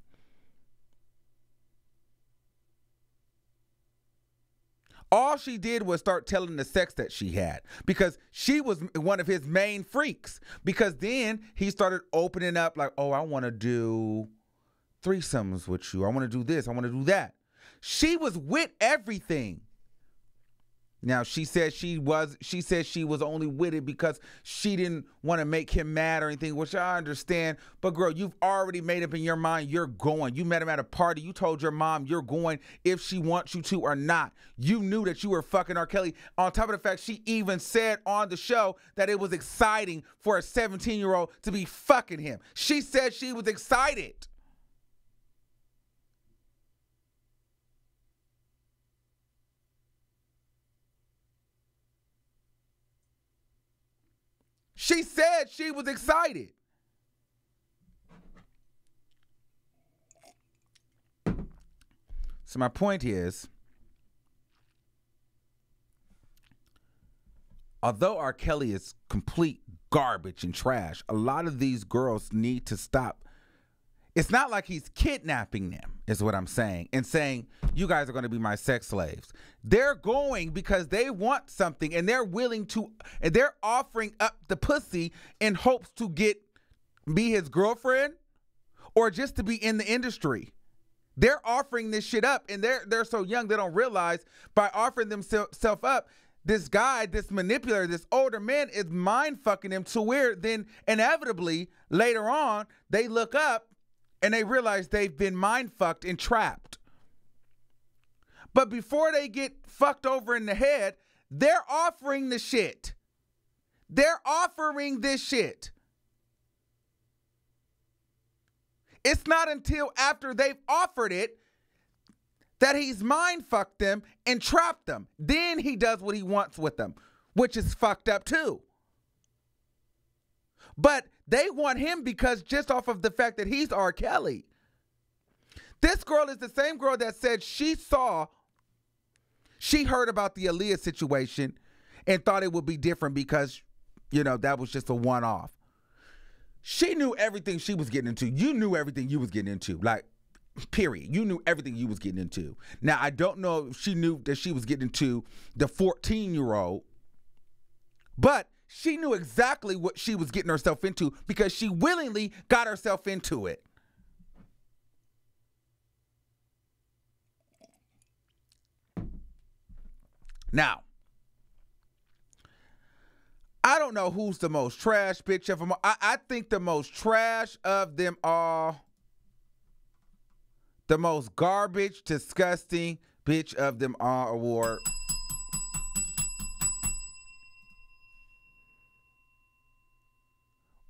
All she did was start telling the sex that she had because she was one of his main freaks. Because then he started opening up like, oh, I want to do threesomes with you. I want to do this. I want to do that. She was with everything. Now she said she was only with it because she didn't want to make him mad or anything, which I understand. But girl, you've already made up in your mind you're going. You met him at a party. You told your mom you're going if she wants you to or not. You knew that you were fucking R. Kelly. On top of the fact she even said on the show that it was exciting for a 17-year-old to be fucking him. She said she was excited. She said she was excited. So my point is, although R. Kelly is complete garbage and trash, a lot of these girls need to stop. It's not like he's kidnapping them, is what I'm saying, and saying, you guys are going to be my sex slaves. They're going because they want something, and they're willing to, and they're offering up the pussy in hopes to be his girlfriend or just to be in the industry. They're offering this shit up, and they're so young they don't realize by offering themselves up, this guy, this manipulator, this older man is mind fucking them to where then inevitably later on they look up and they realize they've been mind fucked and trapped. But before they get fucked over in the head, they're offering the shit. They're offering this shit. It's not until after they've offered it that he's mind fucked them and trapped them. Then he does what he wants with them, which is fucked up too. But they want him because just off of the fact that he's R. Kelly. This girl is the same girl that said she heard about the Aaliyah situation and thought it would be different because, that was just a one-off. She knew everything she was getting into. You knew everything you was getting into. Like, period. You knew everything you was getting into. Now, I don't know if she knew that she was getting into the 14-year-old, but she knew exactly what she was getting herself into because she willingly got herself into it. Now, I don't know who's the most trash bitch of them all. I think the most trash of them all, the most garbage, disgusting bitch of them all award.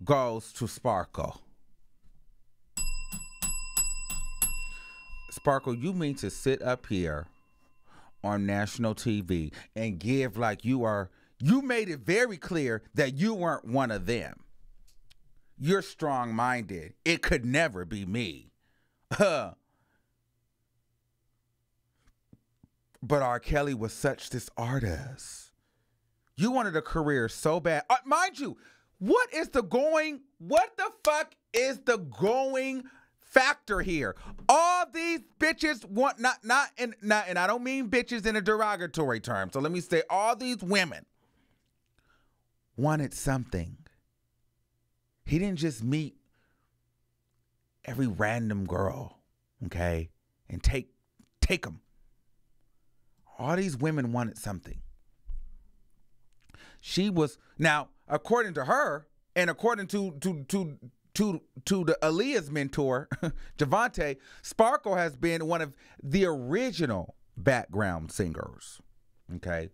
goes to Sparkle. Sparkle, you mean to sit up here on national TV and give like you made it very clear that you weren't one of them. You're strong-minded. It could never be me. But R. Kelly was such this artist. You wanted a career so bad. Mind you, what the fuck is the going factor here? All these bitches want, and I don't mean bitches in a derogatory term. So let me say all these women wanted something. He didn't just meet every random girl, okay, and take them. All these women wanted something. She was, now, according to her, and according to the Aaliyah's mentor, Javante, Sparkle has been one of the original background singers, okay?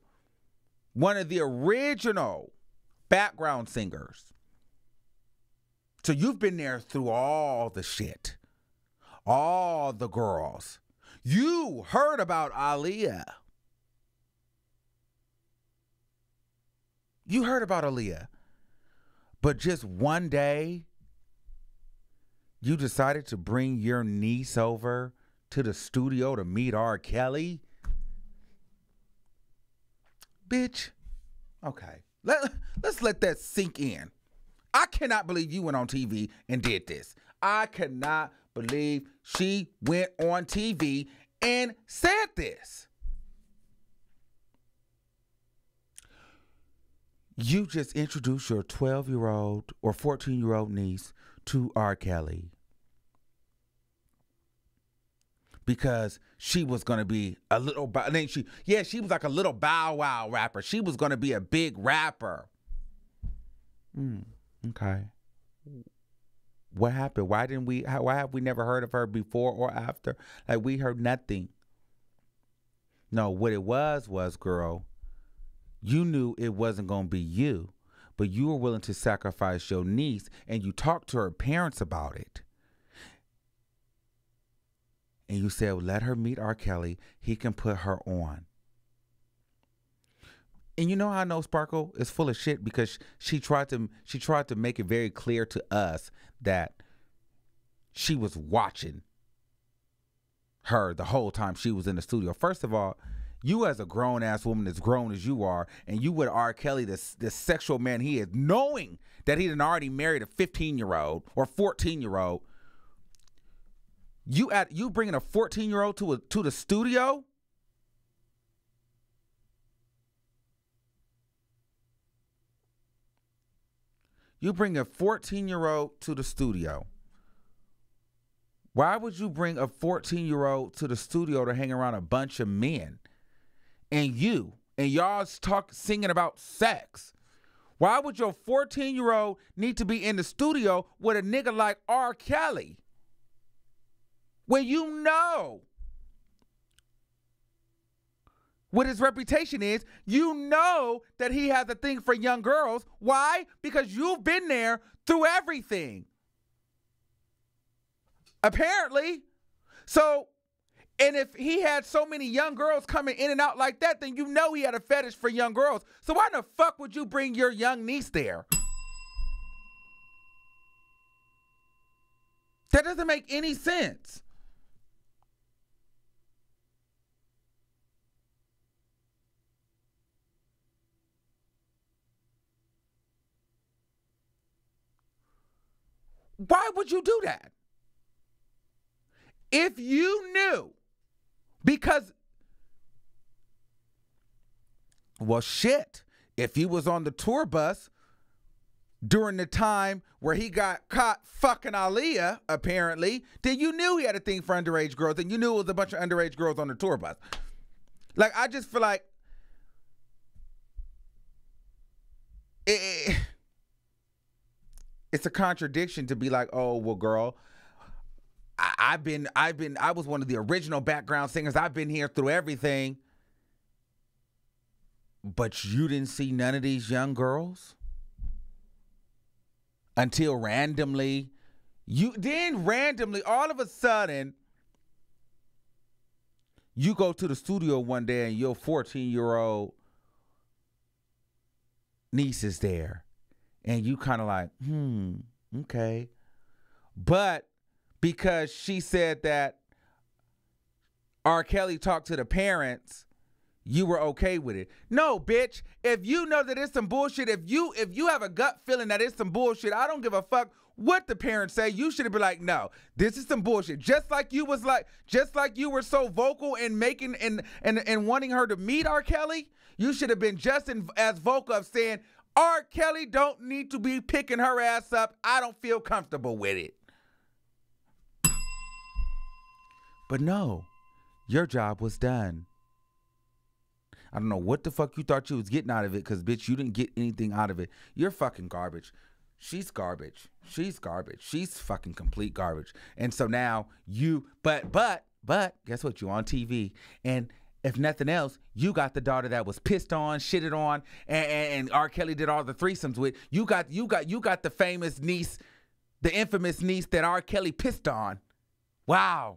One of the original background singers. So you've been there through all the shit, all the girls. You heard about Aaliyah. You heard about Aaliyah. But just one day, you decided to bring your niece over to the studio to meet R. Kelly? Bitch. Okay. Let's let that sink in. I cannot believe you went on TV and did this. I cannot believe she went on TV and said this. You just introduced your 12-year-old or 14-year-old niece to R. Kelly because she was going to be a little, she was like a little Bow Wow rapper. She was going to be a big rapper. Okay. What happened? Why have we never heard of her before or after? Like, we heard nothing. No, what it was, girl, you knew it wasn't going to be you, but you were willing to sacrifice your niece, and you talked to her parents about it. And you said, let her meet R. Kelly. He can put her on. And you know how I know Sparkle is full of shit? Because she tried to make it very clear to us that she was watching her the whole time she was in the studio. First of all, you as a grown-ass woman as grown as you are, and you with R. Kelly, this sexual man he is, knowing that he had already married a 15-year-old or 14-year-old, you bringing a 14-year-old to the studio? You bring a 14-year-old to the studio. Why would you bring a 14-year-old to the studio to hang around a bunch of men? And y'all singing about sex. Why would your 14-year-old need to be in the studio with a nigga like R. Kelly? When you know what his reputation is, you know that he has a thing for young girls. Why? Because you've been there through everything. Apparently. So, and if he had so many young girls coming in and out like that, then you know he had a fetish for young girls. So why the fuck would you bring your young niece there? That doesn't make any sense. Why would you do that? If you knew, because, well, shit, if he was on the tour bus during the time where he got caught fucking Aaliyah, apparently, then you knew he had a thing for underage girls, and you knew it was a bunch of underage girls on the tour bus. Like, I just feel like it's a contradiction to be like, oh, well, girl, I was one of the original background singers. I've been here through everything. But you didn't see none of these young girls until randomly, all of a sudden, you go to the studio one day and your 14-year-old niece is there. And you kind of like, okay. But because she said that R. Kelly talked to the parents, you were okay with it. No, bitch. If you know that it's some bullshit, if you have a gut feeling that it's some bullshit, I don't give a fuck what the parents say. You should have been like, no, this is some bullshit. Just like you were so vocal in making and wanting her to meet R. Kelly, you should have been just as vocal of saying, R. Kelly don't need to be picking her ass up. I don't feel comfortable with it. But no, your job was done. I don't know what the fuck you thought you was getting out of it, because, bitch, you didn't get anything out of it. You're fucking garbage. She's garbage. She's garbage. She's fucking complete garbage. And so now but guess what? You on TV. And if nothing else, you got the daughter that was pissed on, shitted on, and R. Kelly did all the threesomes with. You got the famous niece, the infamous niece that R. Kelly pissed on. Wow.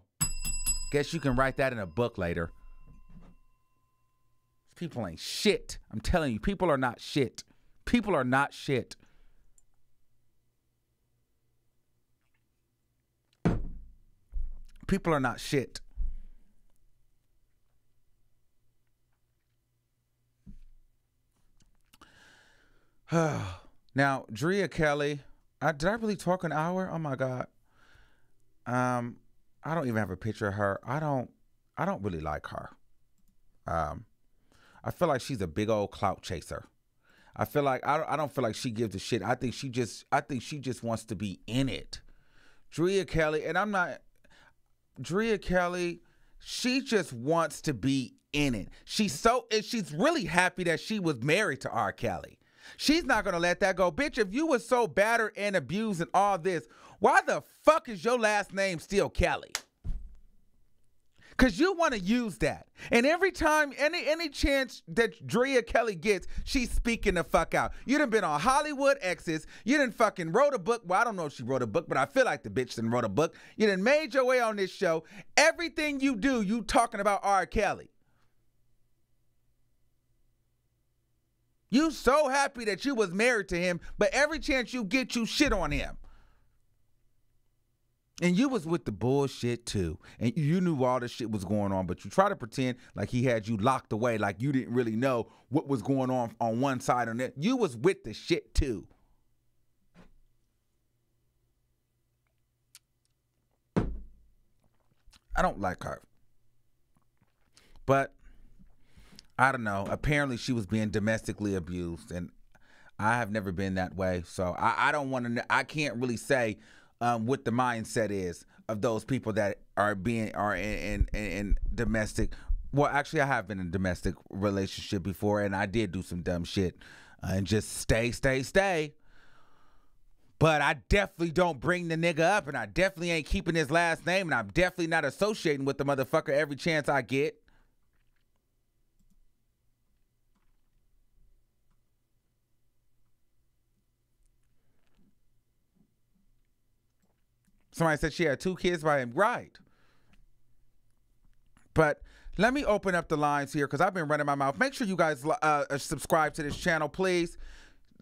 Guess you can write that in a book later. People ain't shit. I'm telling you, people are not shit. People are not shit. People are not shit. Now, Drea Kelly, did I really talk an hour? Oh my God. I don't even have a picture of her. I don't really like her. I feel like she's a big old clout chaser. I feel like I don't feel like she gives a shit. I think she just wants to be in it. Drea Kelly, Drea Kelly, she just wants to be in it. She's really happy that she was married to R. Kelly. She's not gonna let that go. Bitch, if you were so battered and abused and all this, why the fuck is your last name still Kelly? Because you want to use that. And every time, any chance that Drea Kelly gets, she's speaking the fuck out. You done been on Hollywood Exes. You done fucking wrote a book. Well, I don't know if she wrote a book, but I feel like the bitch done wrote a book. You done made your way on this show. Everything you do, you talking about R. Kelly. You so happy that you was married to him, but every chance you get, you shit on him. And you was with the bullshit too. And you knew all this shit was going on, but you try to pretend like he had you locked away, like you didn't really know what was going on one side or that. You was with the shit too. I don't like her. But I don't know. Apparently she was being domestically abused, and I have never been that way. So I don't want to, I can't really say what the mindset is of those people that are in domestic. Well, actually, I have been in a domestic relationship before, and I did do some dumb shit and just stay. But I definitely don't bring the nigga up, and I definitely ain't keeping his last name, and I'm definitely not associating with the motherfucker every chance I get. Somebody said she had 2 kids by him. Right. But let me open up the lines here because I've been running my mouth. Make sure you guys subscribe to this channel, please.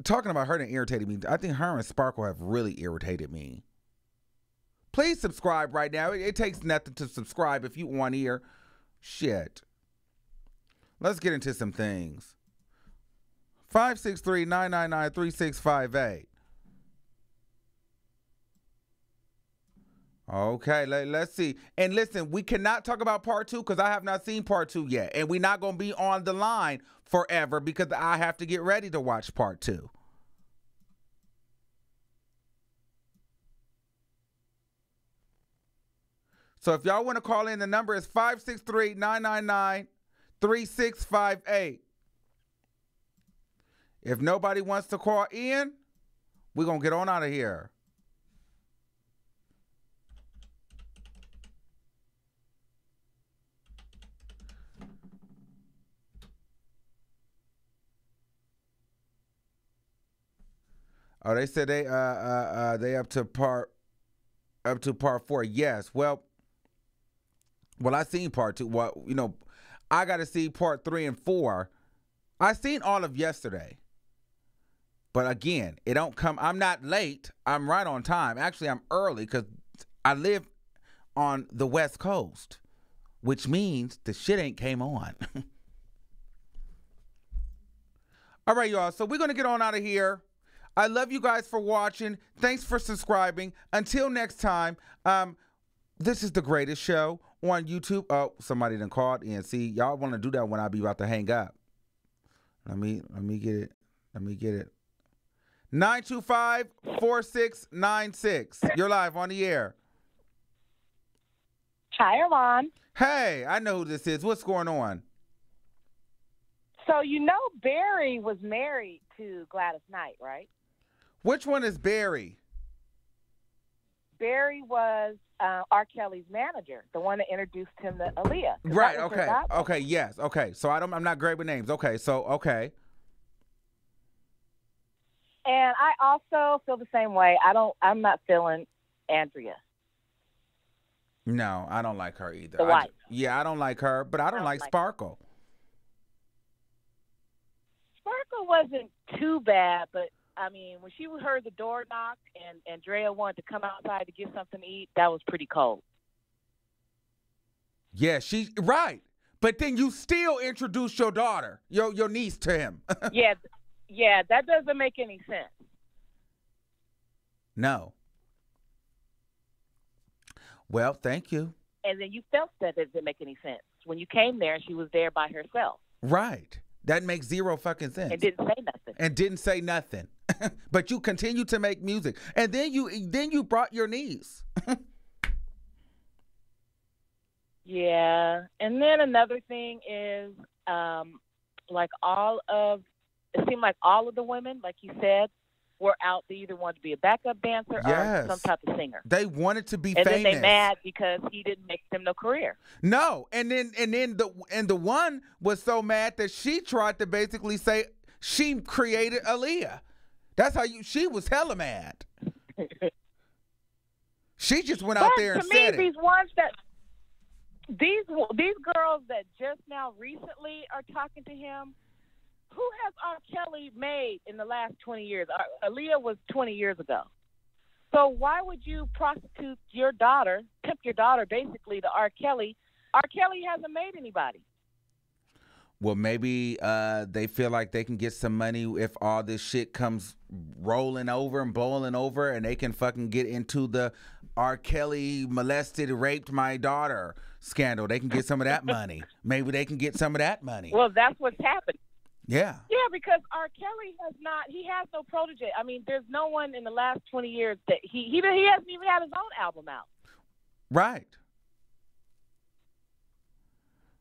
Talking about her that irritated me. I think her and Sparkle have really irritated me. Please subscribe right now. It takes nothing to subscribe if you want to hear shit. Let's get into some things. 563-999-3658. Okay, let's see. And listen, we cannot talk about part 2 because I have not seen part 2 yet. And we're not going to be on the line forever because I have to get ready to watch part 2. So if y'all want to call in, the number is 563-999-3658. If nobody wants to call in, we're going to get on out of here. Oh, they said they up to part 4. Yes. Well, I seen part 2. Well, I got to see part 3 and 4. I seen all of yesterday. But again, it don't come. I'm not late. I'm right on time. Actually, I'm early because I live on the West Coast, which means the shit ain't came on. All right, y'all. So we're going to get on out of here. I love you guys for watching. Thanks for subscribing. Until next time, this is The Greatest Show on YouTube. Oh, somebody done called in. See, y'all want to do that when I be about to hang up. Let me get it. Let me get it. 925-4696. You're live on the air. Hi, Armand. Hey, I know who this is. What's going on? So Barry was married to Gladys Knight, right? Which one is Barry? Barry was R. Kelly's manager, the one that introduced him to Aaliyah. Right. Okay. Okay. Yes. Okay. So I'm not great with names. Okay. So okay. And I also feel the same way. I'm not feeling Andrea. No, I don't like her either. The wife. I don't like her, but I don't like Sparkle. Sparkle wasn't too bad, but I mean, when she heard the door knock and Andrea wanted to come outside to get something to eat, that was pretty cold. Yeah, she's right. But then you still introduced your daughter, your niece to him. Yeah, that doesn't make any sense. No. Well, thank you. And then you felt that it didn't make any sense when you came there and she was there by herself. Right. That makes zero fucking sense. And didn't say nothing. But you continue to make music. And then you brought your niece. Yeah. And then another thing is it seemed like all of the women, like you said, were out. They either wanted to be a backup dancer or some type of singer. They wanted to be famous. And then they mad because he didn't make them no career. No, and then the one was so mad that she tried to basically say she created Aaliyah. That's how she was hella mad. She just went out there and said it. These girls that just now recently are talking to him. Who has R. Kelly made in the last 20 years? Aaliyah was 20 years ago. So why would you prostitute your daughter, pimp your daughter basically to R. Kelly? R. Kelly hasn't made anybody. Well, maybe they feel like they can get some money if all this shit comes rolling over and boiling over and they can fucking get into the R. Kelly molested, raped my daughter scandal. They can get some of that money. Maybe they can get some of that money. Well, that's what's happening. Yeah. Yeah, because R. Kelly he has no protege. I mean, there's no one in the last 20 years that he hasn't even had his own album out. Right.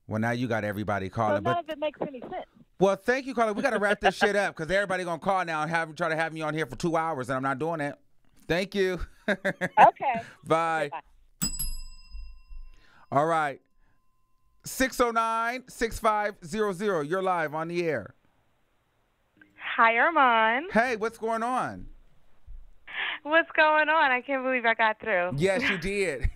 Well, now you got everybody calling. So none of it makes any sense. Well, thank you, caller. We got to wrap this shit up because everybody going to call now and try to have me on here for 2 hours, and I'm not doing it. Thank you. Okay. Bye. Bye. All right. 609-6500. You're live on the air. Hi, Armand. Hey, what's going on? What's going on? I can't believe I got through. Yes, you did.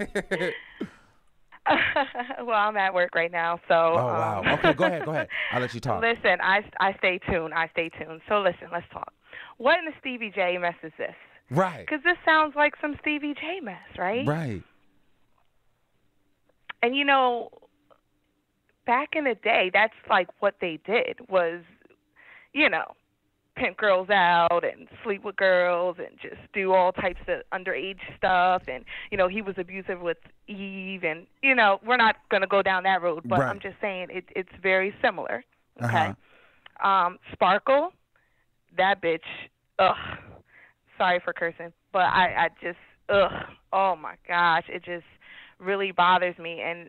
Well, I'm at work right now, so. Oh, wow. Okay, go ahead. I'll let you talk. Listen, I stay tuned. So listen, let's talk. What in the Stevie J mess is this? Right. Because this sounds like some Stevie J mess, right? Right. And, back in the day, that's like what they did was, pimp girls out and sleep with girls and just do all types of underage stuff. And, he was abusive with Eve. And, we're not going to go down that road, but right. I'm just saying it's very similar. Okay. Sparkle, that bitch, ugh. Sorry for cursing, but I just, ugh. Oh, my gosh. It just really bothers me. And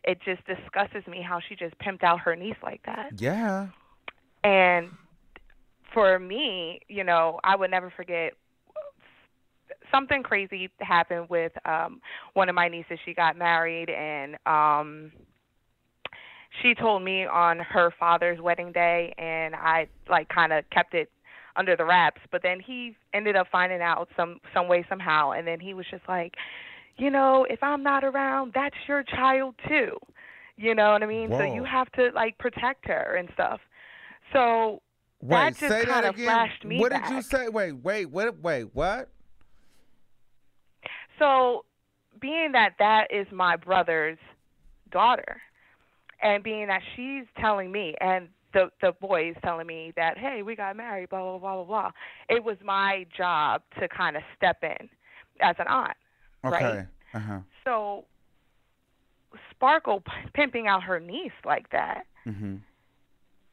it just disgusts me how she just pimped out her niece like that. Yeah. And for me, I would never forget something crazy happened with one of my nieces. She got married, and she told me on her father's wedding day, and I kind of kept it under the wraps. But then he ended up finding out some way somehow, and then he was just like, if I'm not around, that's your child too. You know what I mean? Whoa. So you have to like protect her and stuff. So Wait, that just say kind that of again. flashed me What back. did you say? Wait, what? So being that is my brother's daughter, and being that she's telling me, and the boy is telling me that, hey, we got married, blah, blah, blah, blah, blah, it was my job to kind of step in as an aunt, Okay. right? Uh-huh. So Sparkle pimping out her niece like that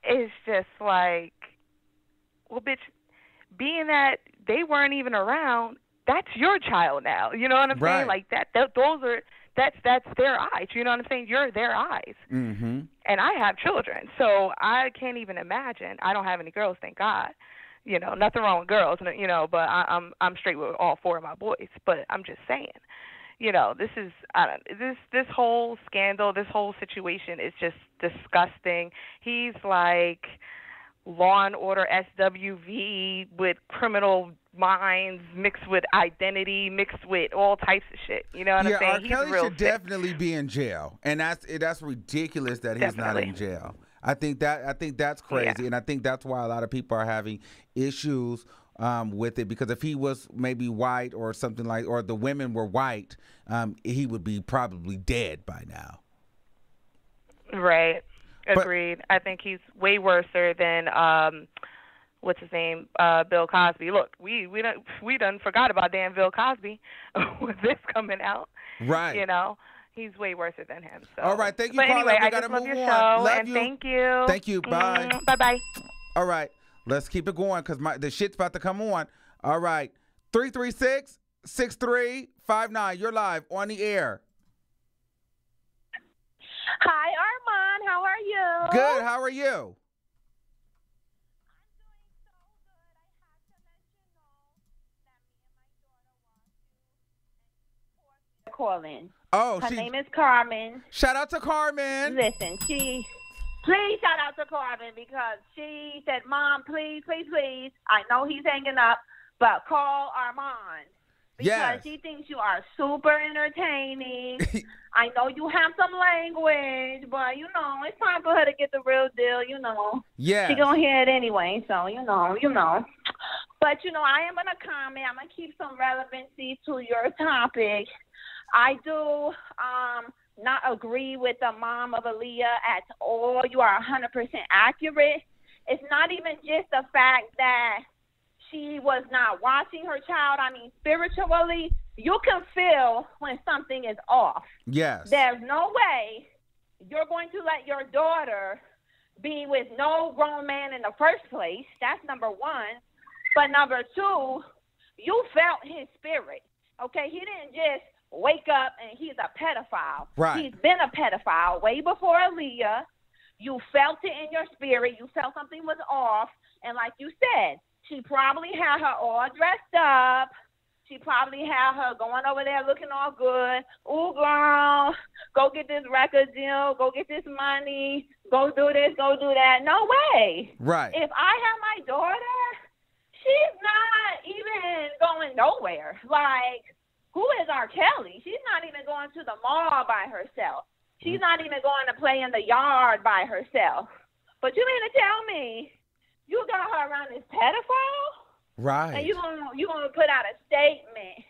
is just like, well, bitch, being that they weren't even around, that's your child now. You know what I'm saying? Like that's their eyes. You know what I'm saying? You're their eyes. Mm-hmm. And I have children, so I can't even imagine. I don't have any girls, thank God. Nothing wrong with girls, but I'm straight with all 4 of my boys. But I'm just saying, this whole scandal, this whole situation is just disgusting. He's like Law and Order SWV with Criminal Minds mixed with Identity, mixed with all types of shit. You know what I'm saying? R. Kelly He's real should sick. definitely be in jail, and that's ridiculous that he's not in jail. I think that's crazy, and I think that's why a lot of people are having issues with it, because if he was maybe white or something like, or the women were white, he would be probably dead by now. Right. Agreed. I think he's way worser than what's his name, Bill Cosby. Look, we done forgot about damn Bill Cosby with this coming out. Right. He's way worse than him. So. All right, thank you, but Carla. anyway, We I gotta just love move your on. show, Love and you. thank you. Thank you. Bye. Bye-bye. All right, let's keep it going because the shit's about to come on. All right, 336-6359. You're live on the air. Hi, Armand. How are you? Good. How are you? Calling. Oh, her name is Carmen. Shout out to Carmen. Listen, please shout out to Carmen because she said, Mom, please, I know he's hanging up, but call Armand. Because she thinks you are super entertaining. I know you have some language, but, it's time for her to get the real deal, Yeah. She's going to hear it anyway, so, you know. But, I am going to comment. I'm going to keep some relevancy to your topic. I do not agree with the mom of Aaliyah at all. You are 100% accurate. It's not even just the fact that she was not watching her child. I mean, spiritually, you can feel when something is off. Yes. There's no way you're going to let your daughter be with no grown man in the first place. That's number one. But number two, you felt his spirit, okay? He didn't just wake up and he's a pedophile. Right. He's been a pedophile way before Aaliyah. You felt it in your spirit. You felt something was off. And like you said, she probably had her all dressed up. She probably had her going over there looking all good. Ooh, girl, go get this record deal. Go get this money. Go do this, go do that. No way. Right. If I have my daughter, she's not even going nowhere. Like, who is R. Kelly? She's not even going to the mall by herself. She's not even going to play in the yard by herself. But you mean to tell me you got her around this pedophile? Right. And you're gonna put out a statement.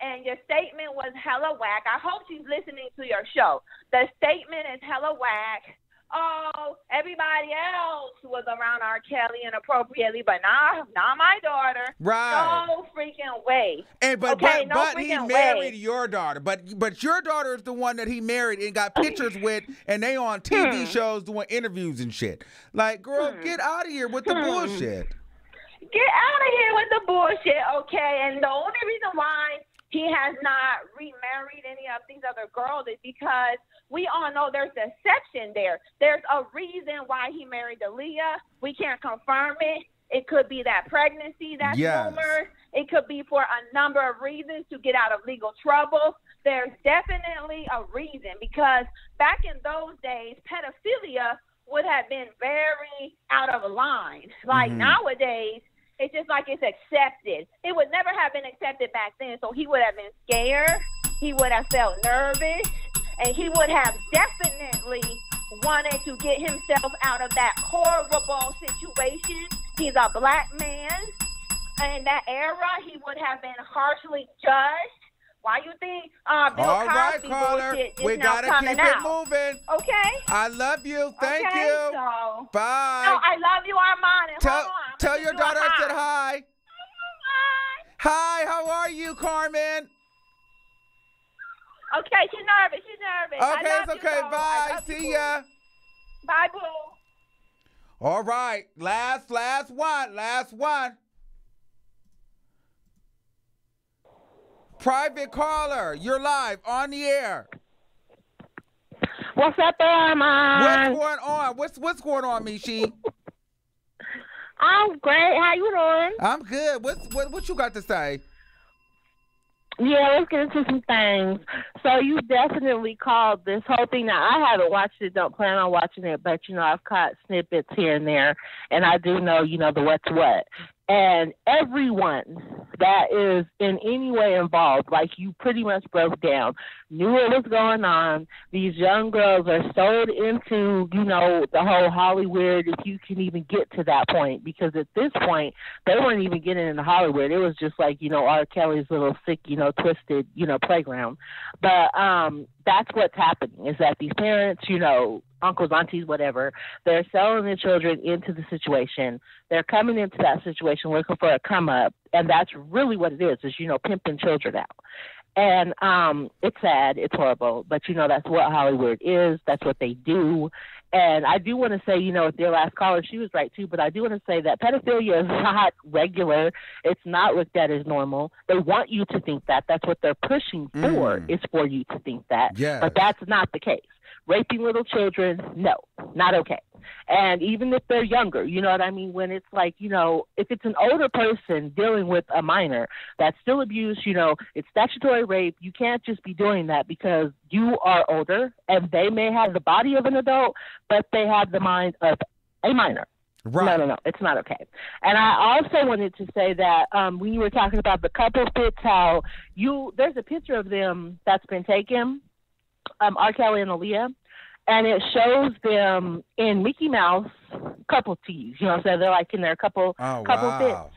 And your statement was hella whack. I hope she's listening to your show. The statement is hella whack. Oh, everybody else was around R. Kelly inappropriately, but not my daughter. Right. No freaking way. And but he married way. your daughter. But your daughter is the one that he married and got pictures with, and they on TV shows doing interviews and shit. Like, girl, get out of here with the bullshit. Get out of here with the bullshit, okay? And the only reason why he has not remarried any of these other girls is because we all know there's deception there. There's a reason why he married Aaliyah. We can't confirm it. It could be that pregnancy that's rumored. It could be for a number of reasons to get out of legal trouble. There's definitely a reason because back in those days, pedophilia would have been very out of line. Like nowadays, It's just like it's accepted. It would never have been accepted back then. So he would have been scared. He would have felt nervous. And he would have definitely wanted to get himself out of that horrible situation. He's a black man. In that era, he would have been harshly judged. Why you think Bill All Cosby right, caller. bullshit is We now gotta coming keep it out? moving. Okay? I love you. Thank Okay, you. So, Bye. no, I love you, Armand. And hold on. Tell your daughter I said hi. Hi. Hi, how are you, Carmen? Okay, she's nervous. Okay, I it's love okay. you, Bye. you, See ya. Bye, boo. All right. Last one. Private caller, you're live on the air. What's up, Armand? What's going on? What's going on, Mishi? I'm great. How you doing? I'm good. What you got to say? Yeah, let's get into some things. So you definitely called this whole thing. Now, I haven't watched it, don't plan on watching it, but, I've caught snippets here and there, and I do know, the what's what. And everyone that is in any way involved, like you pretty much broke down, knew what was going on. These young girls are sold into, the whole Hollywood, if you can even get to that point. Because at this point, they weren't even getting into Hollywood. It was just like, R. Kelly's little sick, twisted, playground. But that's what's happening, is that these parents, uncles, aunties, whatever, they're selling their children into the situation. They're coming into that situation looking for a come up, and that's really what it is pimping children out. And it's sad, it's horrible, but that's what Hollywood is. That's what they do. And I do want to say, with their last caller, she was right too, but I do want to say that pedophilia is not regular. It's not looked at as normal. They want you to think that. That's what they're pushing for, is for you to think that. Yes. But that's not the case. Raping little children, no, not okay. And even if they're younger, you know what I mean? When it's like, if it's an older person dealing with a minor, that's still abuse, it's statutory rape. You can't just be doing that because you are older and they may have the body of an adult, but they have the mind of a minor. Right. No, it's not okay. And I also wanted to say that when you were talking about the couple fits, how there's a picture of them that's been taken, R. Kelly and Aaliyah, and it shows them in Mickey Mouse couple tees. You know what I'm saying? They're like in their couple fits.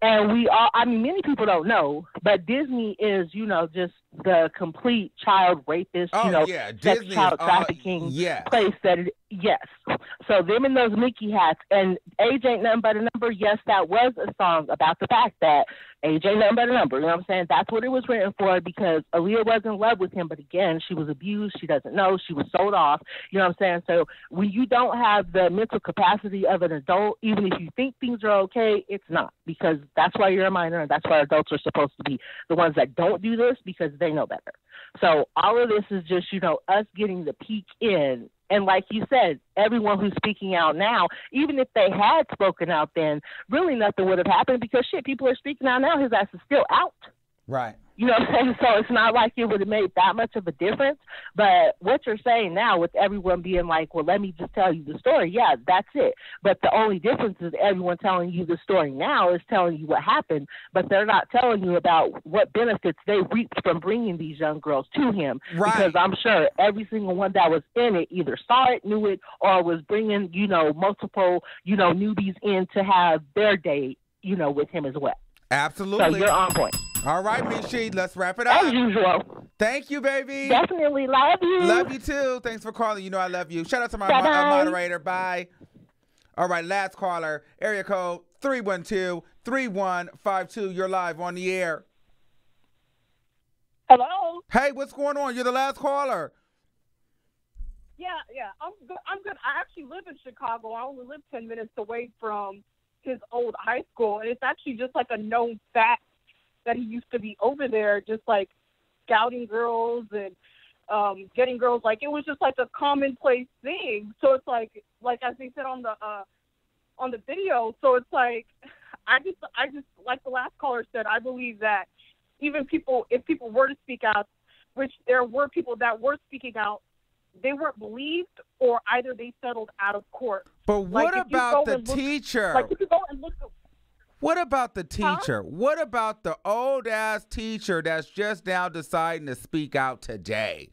And many people don't know, but Disney is, just the complete child rapist, sex child trafficking place that yes. So them in those Mickey hats, and Age Ain't Nothing But a Number, yes, that was a song about the fact that age ain't nothing but a number. You know what I'm saying? That's what it was written for, because Aaliyah was in love with him, but again, she was abused. She doesn't know. She was sold off. You know what I'm saying? So when you don't have the mental capacity of an adult, even if you think things are okay, it's not, because that's why you're a minor, and that's why adults are supposed to be the ones that don't do this, because they know better. So all of this is just, us getting the peek in. And like you said, everyone who's speaking out now, even if they had spoken out then, really nothing would have happened, because people are speaking out now. His ass is still out. Right. You know what I'm saying? So it's not like it would have made that much of a difference. But what you're saying now, with everyone being like, well, let me just tell you the story. Yeah, that's it. But the only difference is everyone telling you the story now is telling you what happened, but they're not telling you about what benefits they reaped from bringing these young girls to him. Right. Because I'm sure every single one that was in it either saw it, knew it, or was bringing, multiple, newbies in to have their day, with him as well. Absolutely. So you're on point. All right, Mishi, let's wrap it up. As usual. Thank you, baby. Definitely love you. Love you too. Thanks for calling. I love you. Shout out to my moderator. Bye. All right, last caller, area code 312-3152. You're live on the air. Hello. Hey, what's going on? You're the last caller. Yeah, I'm good. I actually live in Chicago. I only live 10 minutes away from his old high school, and it's actually just like a known fact that he used to be over there, just like scouting girls and getting girls. Like, it was just like a commonplace thing. So it's like as they said on the video. So it's like I just like the last caller said, I believe that even if people were to speak out, which there were people that were speaking out, they weren't believed, or either they settled out of court. But what about the look, teacher? Like, if you go and look. What about the teacher? What about the old ass teacher that's just now deciding to speak out today?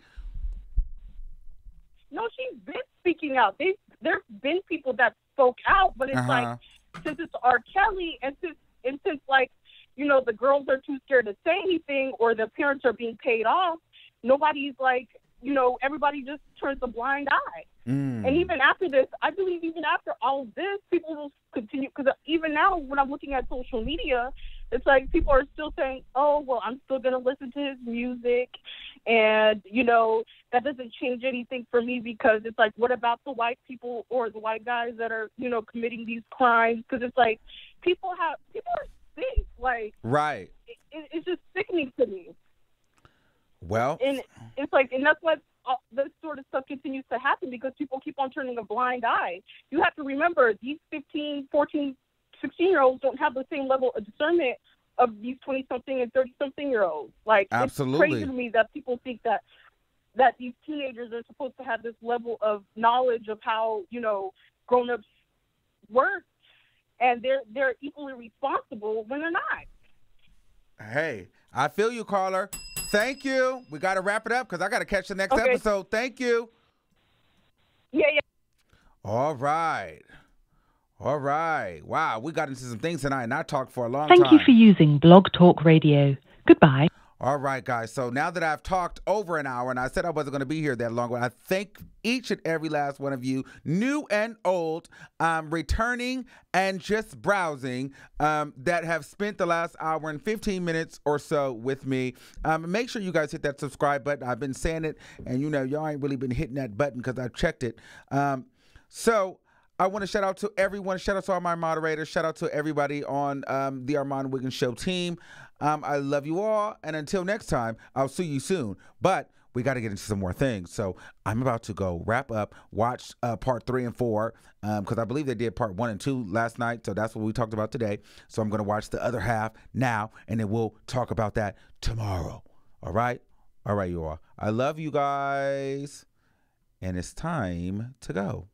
No, she's been speaking out. There's been people that spoke out, but it's like, since it's R. Kelly and since like, you know, the girls are too scared to say anything or the parents are being paid off, nobody's like, you know, everybody just turns a blind eye. And even after this, I believe even after all of this, people will continue, because even now when I'm looking at social media, it's like people are still saying, oh, well, I'm still going to listen to his music. And, you know, that doesn't change anything for me, because it's like, what about the white people or the white guys that are, you know, committing these crimes? Because it's like people are sick. Like, right. It's just sickening to me. Well, and it's like, and that's what this sort of stuff continues to happen, because people keep on turning a blind eye. You have to remember, these 15, 14, 16-year-olds don't have the same level of discernment of these 20-something and 30-something-year-olds. Like, absolutely. It's crazy to me that people think that these teenagers are supposed to have this level of knowledge of how, you know, grown-ups work, and they're equally responsible when they're not. Hey, I feel you, caller. Thank you. We got to wrap it up because I got to catch the next episode. Thank you. Yeah. All right. Wow, we got into some things tonight, and I talked for a long time. Thank you for using Blog Talk Radio. Goodbye. All right, guys. So now that I've talked over an hour, and I said I wasn't going to be here that long, but I thank each and every last one of you, new and old, returning and just browsing, that have spent the last hour and 15 minutes or so with me. Make sure you guys hit that subscribe button. I've been saying it, and you know, y'all ain't really been hitting that button because I've checked it. So I want to shout out to everyone. Shout out to all my moderators. Shout out to everybody on the Armand Wiggins Show team. I love you all. And until next time, I'll see you soon. But we got to get into some more things. So I'm about to go wrap up, watch part 3 and 4, because I believe they did part 1 and 2 last night. So that's what we talked about today. So I'm going to watch the other half now, and then we'll talk about that tomorrow. All right? All right, you all. I love you guys. And it's time to go.